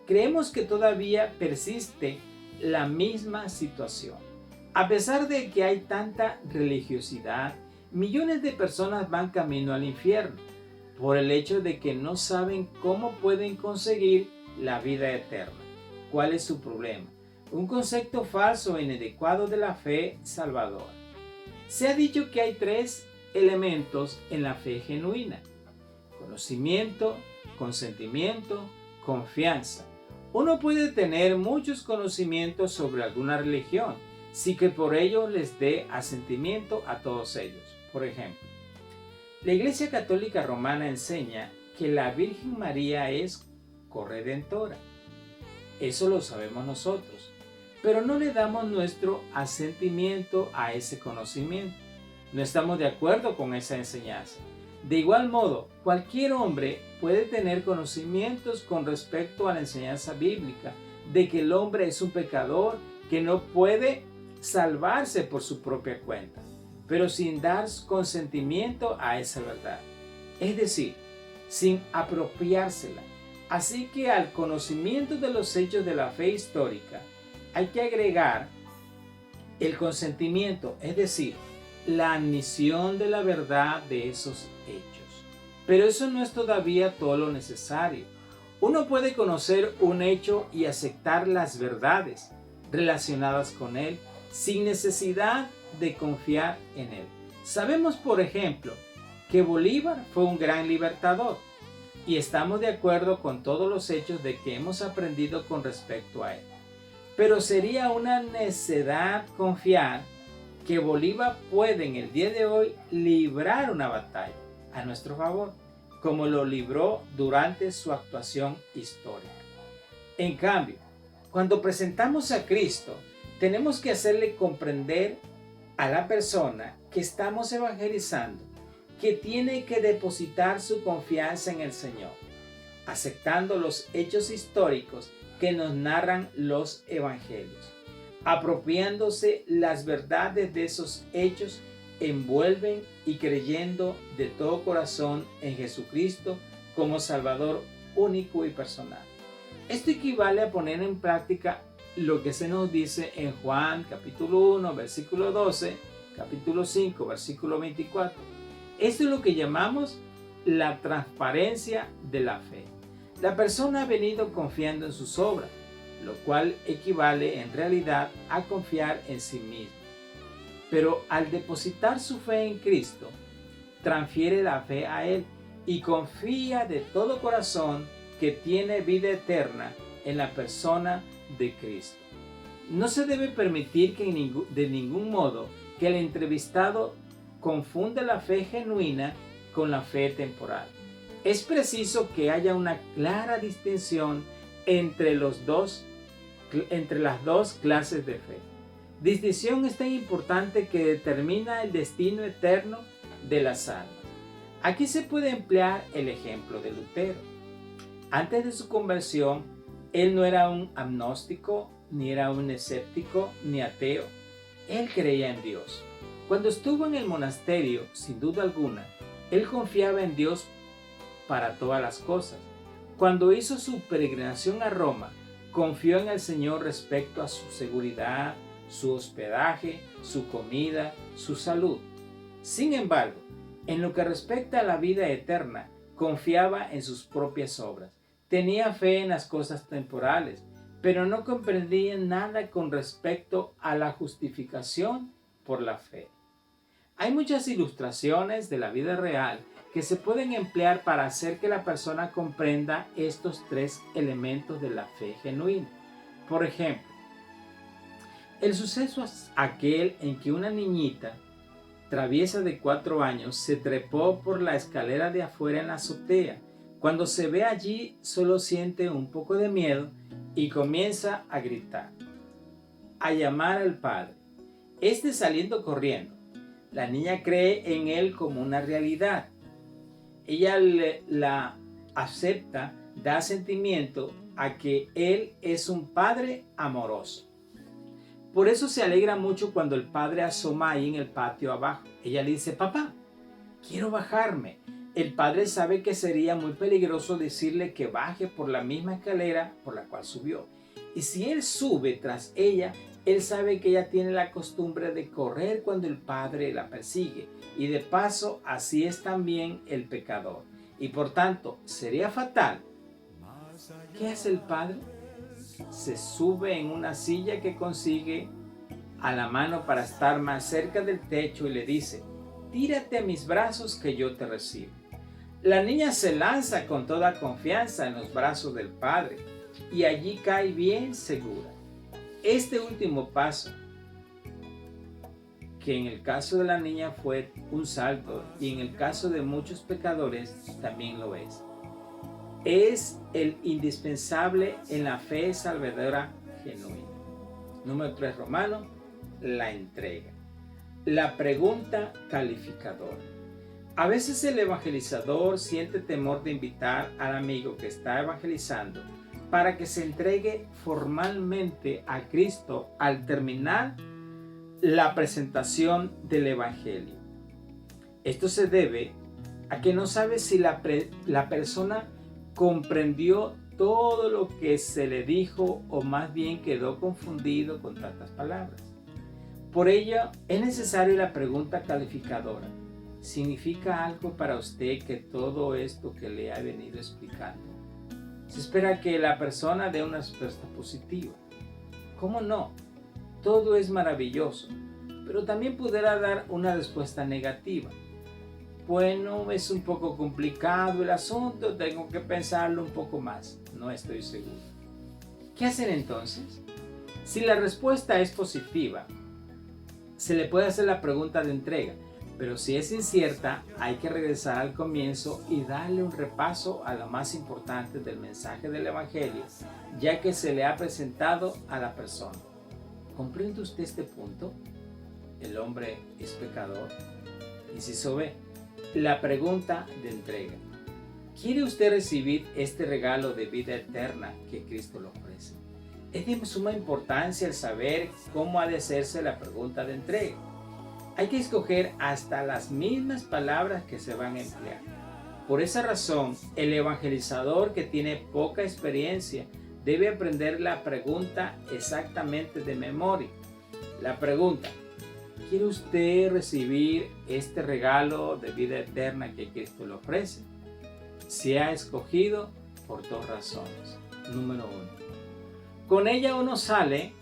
Creemos que todavía persiste la misma situación. A pesar de que hay tanta religiosidad, millones de personas van camino al infierno por el hecho de que no saben cómo pueden conseguir la vida eterna. ¿Cuál es su problema? Un concepto falso e inadecuado de la fe salvadora. Se ha dicho que hay 3 elementos en la fe genuina: conocimiento, consentimiento, confianza. Uno puede tener muchos conocimientos sobre alguna religión, sin que por ello les dé asentimiento a todos ellos. Por ejemplo, la Iglesia Católica Romana enseña que la Virgen María es corredentora. Eso lo sabemos nosotros, pero no le damos nuestro asentimiento a ese conocimiento. No estamos de acuerdo con esa enseñanza. De igual modo, cualquier hombre puede tener conocimientos con respecto a la enseñanza bíblica de que el hombre es un pecador que no puede salvarse por su propia cuenta, pero sin dar consentimiento a esa verdad, es decir, sin apropiársela. Así que al conocimiento de los hechos de la fe histórica hay que agregar el consentimiento, es decir, la admisión de la verdad de esos hechos. Pero eso no es todavía todo lo necesario. Uno puede conocer un hecho y aceptar las verdades relacionadas con él sin necesidad de confiar en él. Sabemos, por ejemplo, que Bolívar fue un gran libertador y estamos de acuerdo con todos los hechos de que hemos aprendido con respecto a él. Pero sería una necedad confiar que Bolívar puede en el día de hoy librar una batalla a nuestro favor, como lo libró durante su actuación histórica. En cambio, cuando presentamos a Cristo, tenemos que hacerle comprender a la persona que estamos evangelizando que tiene que depositar su confianza en el Señor, aceptando los hechos históricos que nos narran los evangelios. Apropiándose las verdades de esos hechos, envuelven y creyendo de todo corazón en Jesucristo como Salvador único y personal. Esto equivale a poner en práctica lo que se nos dice en Juan capítulo 1, versículo 12, capítulo 5, versículo 24. Esto es lo que llamamos la transparencia de la fe. La persona ha venido confiando en sus obras, lo cual equivale en realidad a confiar en sí mismo. Pero al depositar su fe en Cristo, transfiere la fe a Él y confía de todo corazón que tiene vida eterna en la persona de Cristo. No se debe permitir que de ningún modo que el entrevistado confunda la fe genuina con la fe temporal. Es preciso que haya una clara distinción entre las dos clases de fe. Distinción es tan importante que determina el destino eterno de las almas. Aquí se puede emplear el ejemplo de Lutero. Antes de su conversión, él no era un agnóstico, ni era un escéptico, ni ateo. Él creía en Dios. Cuando estuvo en el monasterio, sin duda alguna, él confiaba en Dios para todas las cosas. Cuando hizo su peregrinación a Roma, confió en el Señor respecto a su seguridad, su hospedaje, su comida, su salud. Sin embargo, en lo que respecta a la vida eterna, confiaba en sus propias obras, tenía fe en las cosas temporales, pero no comprendía nada con respecto a la justificación por la fe. Hay muchas ilustraciones de la vida real que se pueden emplear para hacer que la persona comprenda estos tres elementos de la fe genuina. Por ejemplo, el suceso es aquel en que una niñita traviesa de 4 años se trepó por la escalera de afuera en la azotea. Cuando se ve allí, solo siente un poco de miedo y comienza a gritar, a llamar al padre. Saliendo corriendo. La niña cree en él como una realidad. Ella la acepta, da sentimiento a que él es un padre amoroso. Por eso se alegra mucho cuando el padre asoma ahí en el patio abajo. Ella le dice, papá, quiero bajarme. El padre sabe que sería muy peligroso decirle que baje por la misma escalera por la cual subió. Y si él sube tras ella, él sabe que ella tiene la costumbre de correr cuando el padre la persigue. Y de paso, así es también el pecador. Y por tanto, sería fatal. ¿Qué hace el padre? Se sube en una silla que consigue a la mano para estar más cerca del techo y le dice, tírate a mis brazos que yo te recibo. La niña se lanza con toda confianza en los brazos del padre y allí cae bien segura. Este último paso, que en el caso de la niña fue un salto y en el caso de muchos pecadores también lo es el indispensable en la fe salvadora genuina. Número 3, Romano, la entrega. La pregunta calificadora. A veces el evangelizador siente temor de invitar al amigo que está evangelizando para que se entregue formalmente a Cristo al terminar la presentación del evangelio. Esto se debe a que no sabe si la persona comprendió todo lo que se le dijo o más bien quedó confundido con tantas palabras. Por ello es necesaria la pregunta calificadora. ¿Significa algo para usted que todo esto que le ha venido explicando? Se espera que la persona dé una respuesta positiva. ¿Cómo no? Todo es maravilloso, pero también pudiera dar una respuesta negativa. Bueno, es un poco complicado el asunto, tengo que pensarlo un poco más, no estoy seguro. ¿Qué hacer entonces? Si la respuesta es positiva, se le puede hacer la pregunta de entrega, pero si es incierta, hay que regresar al comienzo y darle un repaso a lo más importante del mensaje del Evangelio, ya que se le ha presentado a la persona. ¿Comprende usted este punto? El hombre es pecador. Inciso B. La pregunta de entrega. ¿Quiere usted recibir este regalo de vida eterna que Cristo le ofrece? Es de suma importancia el saber cómo ha de hacerse la pregunta de entrega. Hay que escoger hasta las mismas palabras que se van a emplear. Por esa razón, el evangelizador que tiene poca experiencia debe aprender la pregunta exactamente de memoria. La pregunta: ¿quiere usted recibir este regalo de vida eterna que Cristo le ofrece? Se ha escogido por 2 razones. Número 1. Con ella uno sale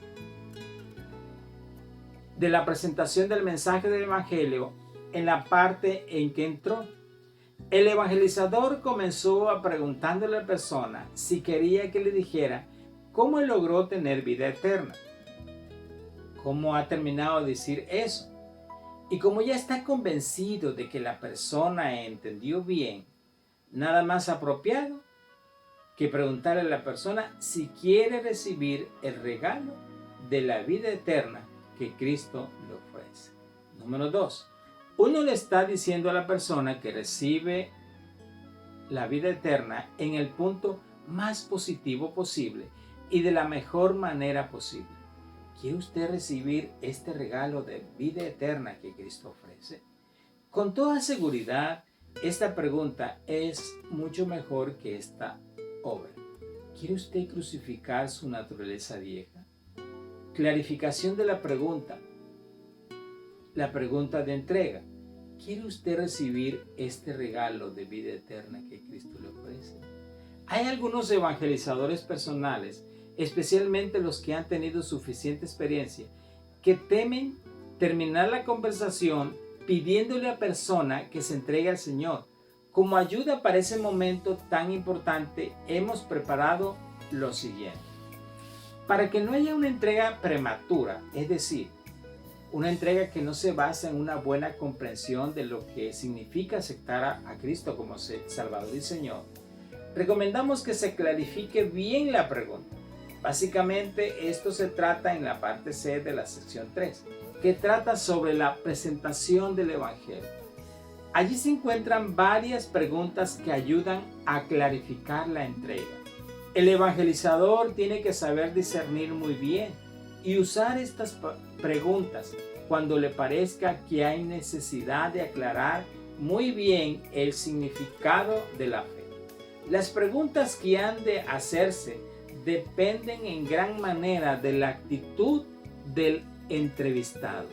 de la presentación del mensaje del Evangelio en la parte en que entró. El evangelizador comenzó a preguntándole a la persona si quería que le dijera cómo él logró tener vida eterna. ¿Cómo ha terminado de decir eso? Y como ya está convencido de que la persona entendió bien, nada más apropiado que preguntarle a la persona si quiere recibir el regalo de la vida eterna que Cristo le ofrece. Número 2. Uno le está diciendo a la persona que recibe la vida eterna en el punto más positivo posible y de la mejor manera posible. ¿Quiere usted recibir este regalo de vida eterna que Cristo ofrece? Con toda seguridad, esta pregunta es mucho mejor que esta obra. ¿Quiere usted crucificar su naturaleza vieja? Clarificación de la pregunta. La pregunta de entrega. ¿Quiere usted recibir este regalo de vida eterna que Cristo le ofrece? Hay algunos evangelizadores personales, especialmente los que han tenido suficiente experiencia, que temen terminar la conversación pidiéndole a la persona que se entregue al Señor. Como ayuda para ese momento tan importante, hemos preparado lo siguiente. Para que no haya una entrega prematura, es decir, una entrega que no se basa en una buena comprensión de lo que significa aceptar a Cristo como Salvador y Señor, recomendamos que se clarifique bien la pregunta. Básicamente esto se trata en la parte C de la sección 3, que trata sobre la presentación del Evangelio. Allí se encuentran varias preguntas que ayudan a clarificar la entrega. El evangelizador tiene que saber discernir muy bien y usar estas preguntas cuando le parezca que hay necesidad de aclarar muy bien el significado de la fe. Las preguntas que han de hacerse dependen en gran manera de la actitud del entrevistado.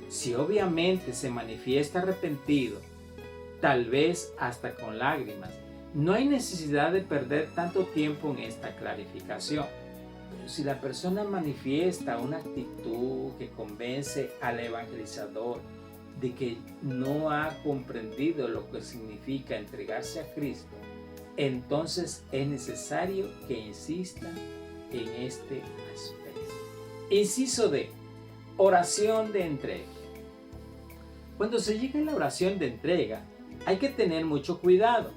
Si obviamente se manifiesta arrepentido, tal vez hasta con lágrimas, no hay necesidad de perder tanto tiempo en esta clarificación. Pero si la persona manifiesta una actitud que convence al evangelizador de que no ha comprendido lo que significa entregarse a Cristo, entonces es necesario que insista en este aspecto. Inciso D. Oración de entrega. Cuando se llega a la oración de entrega, hay que tener mucho cuidado.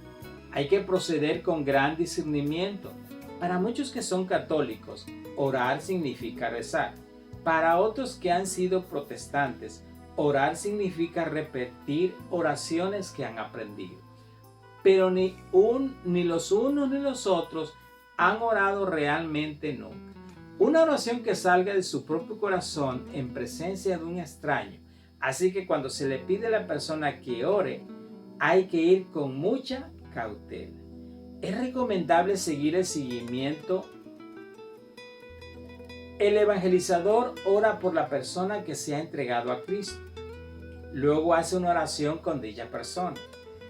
Hay que proceder con gran discernimiento. Para muchos que son católicos, orar significa rezar. Para otros que han sido protestantes, orar significa repetir oraciones que han aprendido. Pero ni los unos ni los otros han orado realmente nunca. Una oración que salga de su propio corazón en presencia de un extraño. Así que cuando se le pide a la persona que ore, hay que ir con mucha cautela. Es recomendable seguir el seguimiento. El evangelizador ora por la persona que se ha entregado a Cristo. Luego hace una oración con dicha persona.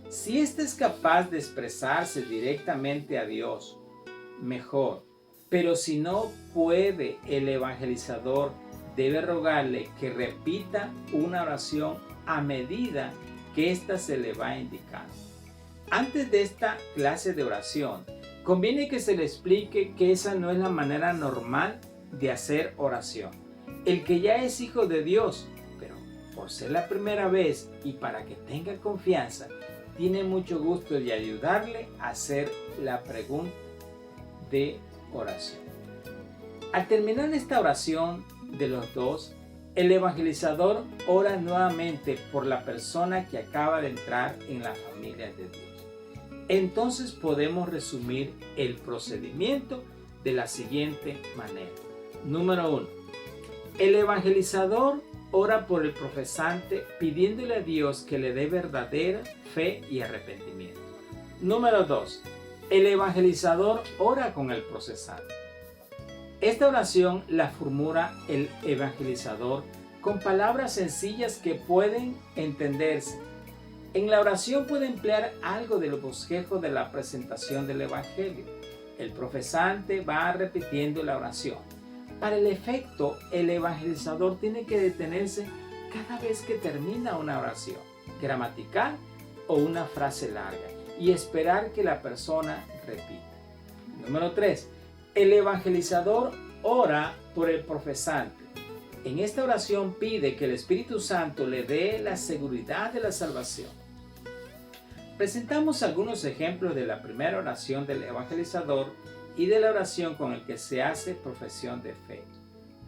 Si éste es capaz de expresarse directamente a Dios, mejor. Pero si no puede, el evangelizador debe rogarle que repita una oración a medida que ésta se le va indicando. Antes de esta clase de oración, conviene que se le explique que esa no es la manera normal de hacer oración. El que ya es hijo de Dios, pero por ser la primera vez y para que tenga confianza, tiene mucho gusto de ayudarle a hacer la pregunta de oración. Al terminar esta oración de los dos, el evangelizador ora nuevamente por la persona que acaba de entrar en la familia de Dios. Entonces podemos resumir el procedimiento de la siguiente manera. Número 1. El evangelizador ora por el profesante pidiéndole a Dios que le dé verdadera fe y arrepentimiento. Número 2. El evangelizador ora con el procesante. Esta oración la formula el evangelizador con palabras sencillas que pueden entenderse. En la oración puede emplear algo del bosquejo de la presentación del evangelio. El profesante va repitiendo la oración. Para el efecto, el evangelizador tiene que detenerse cada vez que termina una oración gramatical o una frase larga y esperar que la persona repita. Número 3. El evangelizador ora por el profesante. En esta oración pide que el Espíritu Santo le dé la seguridad de la salvación. Presentamos algunos ejemplos de la primera oración del evangelizador y de la oración con el que se hace profesión de fe.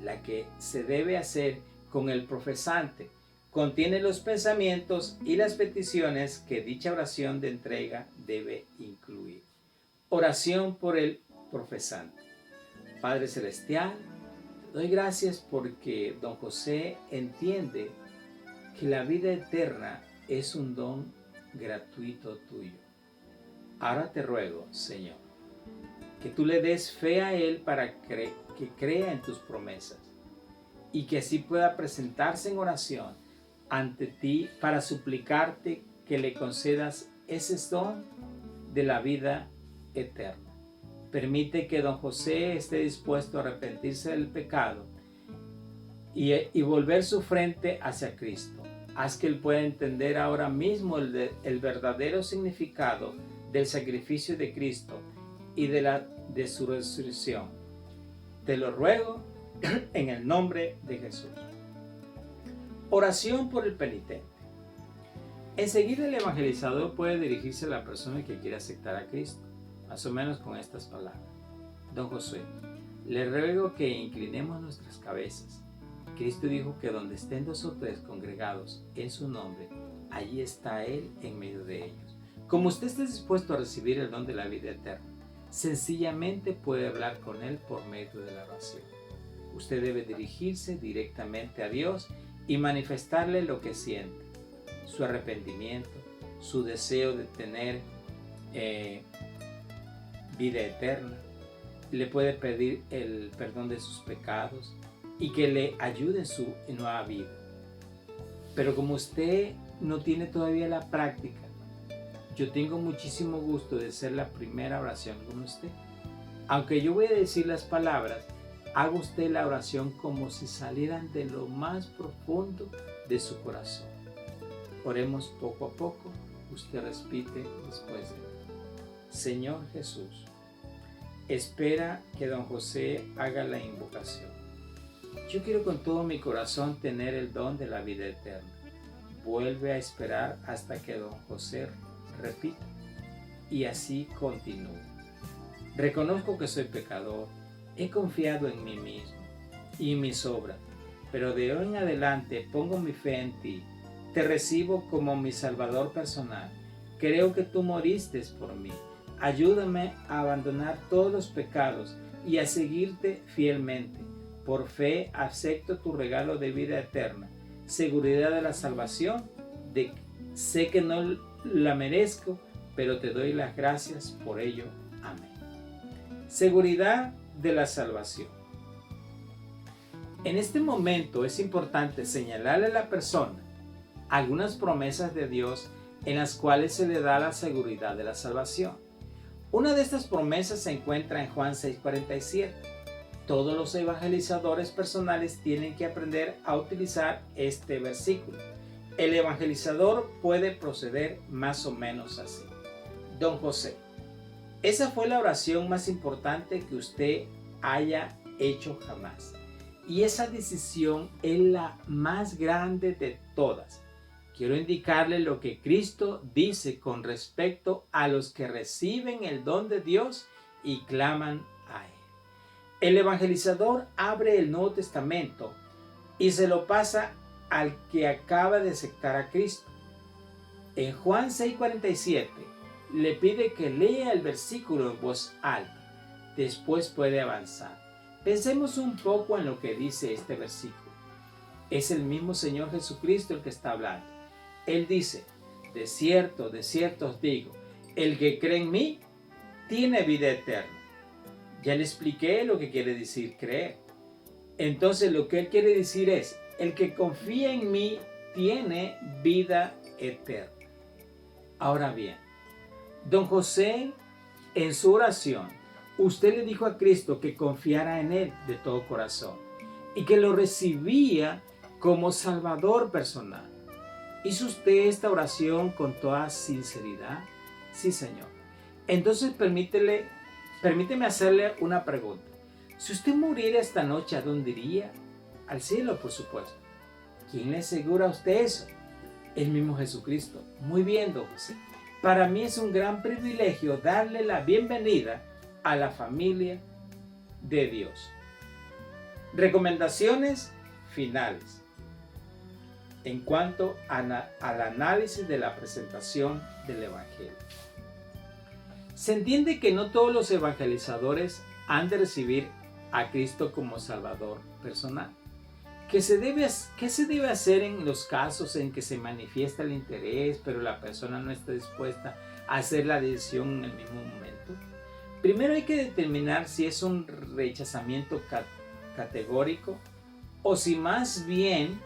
La que se debe hacer con el profesante contiene los pensamientos y las peticiones que dicha oración de entrega debe incluir. Oración por el profesante. Padre Celestial, te doy gracias porque don José entiende que la vida eterna es un don gratuito tuyo. Ahora te ruego, Señor, que tú le des fe a él para que crea en tus promesas y que así pueda presentarse en oración ante ti para suplicarte que le concedas ese don de la vida eterna. Permite que don José esté dispuesto a arrepentirse del pecado y volver su frente hacia Cristo. Haz que él pueda entender ahora mismo el verdadero significado del sacrificio de Cristo y de su resurrección. Te lo ruego en el nombre de Jesús. Oración por el penitente. Enseguida el evangelizador puede dirigirse a la persona que quiere aceptar a Cristo, más o menos con estas palabras. Don José, le ruego que inclinemos nuestras cabezas. Cristo dijo que donde estén 2 o 3 congregados en su nombre, allí está Él en medio de ellos. Como usted esté dispuesto a recibir el don de la vida eterna, sencillamente puede hablar con Él por medio de la oración. Usted debe dirigirse directamente a Dios y manifestarle lo que siente, su arrepentimiento, su deseo de tener vida eterna. Le puede pedir el perdón de sus pecados y que le ayude en su nueva vida. Pero como usted no tiene todavía la práctica, yo tengo muchísimo gusto de hacer la primera oración con usted. Aunque yo voy a decir las palabras, haga usted la oración como si salieran de lo más profundo de su corazón. Oremos poco a poco. Usted repite después de mí. Señor Jesús, espera que don José haga la invocación. Yo quiero con todo mi corazón tener el don de la vida eterna. Vuelve a esperar hasta que don José repita y así continúe. Reconozco que soy pecador, he confiado en mí mismo y en mis obras, pero de hoy en adelante pongo mi fe en ti. Te recibo como mi Salvador personal. Creo que tú moriste por mí. Ayúdame a abandonar todos los pecados y a seguirte fielmente. Por fe acepto tu regalo de vida eterna, seguridad de la salvación. Sé que no la merezco, pero te doy las gracias por ello. Amén. Seguridad de la salvación. En este momento es importante señalarle a la persona algunas promesas de Dios en las cuales se le da la seguridad de la salvación. Una de estas promesas se encuentra en Juan 6:47. Todos los evangelizadores personales tienen que aprender a utilizar este versículo. El evangelizador puede proceder más o menos así. Don José, esa fue la oración más importante que usted haya hecho jamás. Y esa decisión es la más grande de todas. Quiero indicarle lo que Cristo dice con respecto a los que reciben el don de Dios y claman a Él. El evangelizador abre el Nuevo Testamento y se lo pasa al que acaba de aceptar a Cristo. En Juan 6:47 le pide que lea el versículo en voz alta. Después puede avanzar. Pensemos un poco en lo que dice este versículo. Es el mismo Señor Jesucristo el que está hablando. Él dice, de cierto os digo, el que cree en mí tiene vida eterna. Ya le expliqué lo que quiere decir creer. Entonces lo que él quiere decir es, el que confía en mí tiene vida eterna. Ahora bien, don José, en su oración, usted le dijo a Cristo que confiara en Él de todo corazón y que lo recibía como Salvador personal. ¿Hizo usted esta oración con toda sinceridad? Sí, Señor. Entonces permíteme hacerle una pregunta. Si usted muriera esta noche, ¿a dónde iría? Al cielo, por supuesto. ¿Quién le asegura a usted eso? El mismo Jesucristo. Muy bien, don José. Para mí es un gran privilegio darle la bienvenida a la familia de Dios. Recomendaciones finales. En cuanto al análisis de la presentación del Evangelio. Se entiende que no todos los evangelizadores han de recibir a Cristo como Salvador personal. ¿Qué se debe hacer en los casos en que se manifiesta el interés, pero la persona no está dispuesta a hacer la decisión en el mismo momento? Primero hay que determinar si es un rechazamiento categórico o si más bien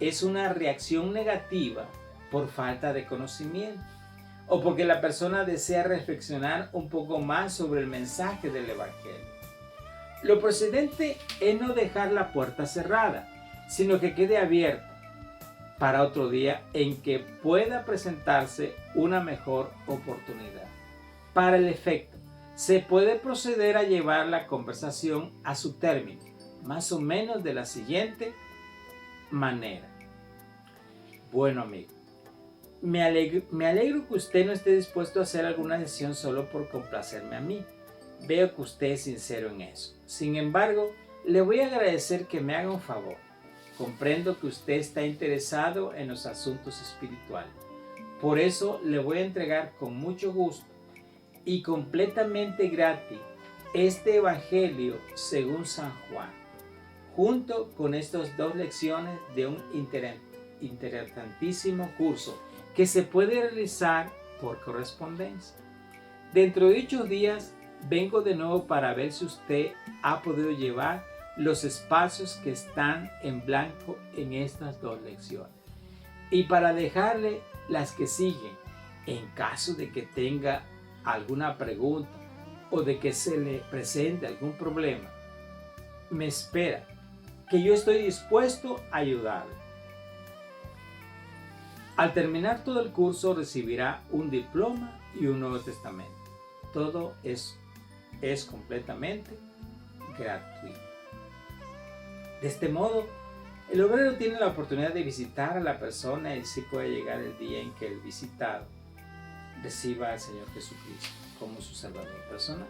es una reacción negativa por falta de conocimiento o porque la persona desea reflexionar un poco más sobre el mensaje del Evangelio. Lo procedente es no dejar la puerta cerrada, sino que quede abierta para otro día en que pueda presentarse una mejor oportunidad. Para el efecto, se puede proceder a llevar la conversación a su término, más o menos de la siguiente manera. Bueno, amigo, me alegro que usted no esté dispuesto a hacer alguna decisión solo por complacerme a mí. Veo que usted es sincero en eso. Sin embargo, le voy a agradecer que me haga un favor. Comprendo que usted está interesado en los asuntos espirituales. Por eso le voy a entregar con mucho gusto y completamente gratis este Evangelio según San Juan, junto con estas 2 lecciones de un interesantísimo curso que se puede realizar por correspondencia. Dentro de 8 días vengo de nuevo para ver si usted ha podido llevar los espacios que están en blanco en estas 2 lecciones y para dejarle las que siguen en caso de que tenga alguna pregunta o de que se le presente algún problema. Me espera, que yo estoy dispuesto a ayudarle. Al terminar todo el curso recibirá un diploma y un Nuevo Testamento. Todo es completamente gratuito. De este modo, el obrero tiene la oportunidad de visitar a la persona y así puede llegar el día en que el visitado reciba al Señor Jesucristo como su Salvador personal.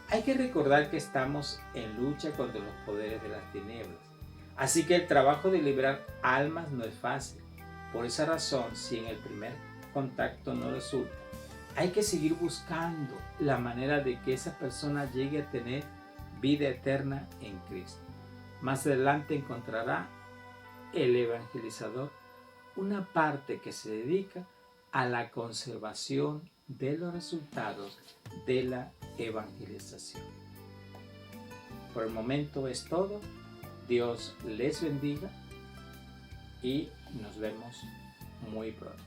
Hay que recordar que estamos en lucha contra los poderes de las tinieblas, así que el trabajo de liberar almas no es fácil. Por esa razón, si en el primer contacto no resulta, hay que seguir buscando la manera de que esa persona llegue a tener vida eterna en Cristo. Más adelante encontrará el evangelizador una parte que se dedica a la conservación de los resultados de la evangelización. Por el momento es todo. Dios les bendiga y nos vemos muy pronto.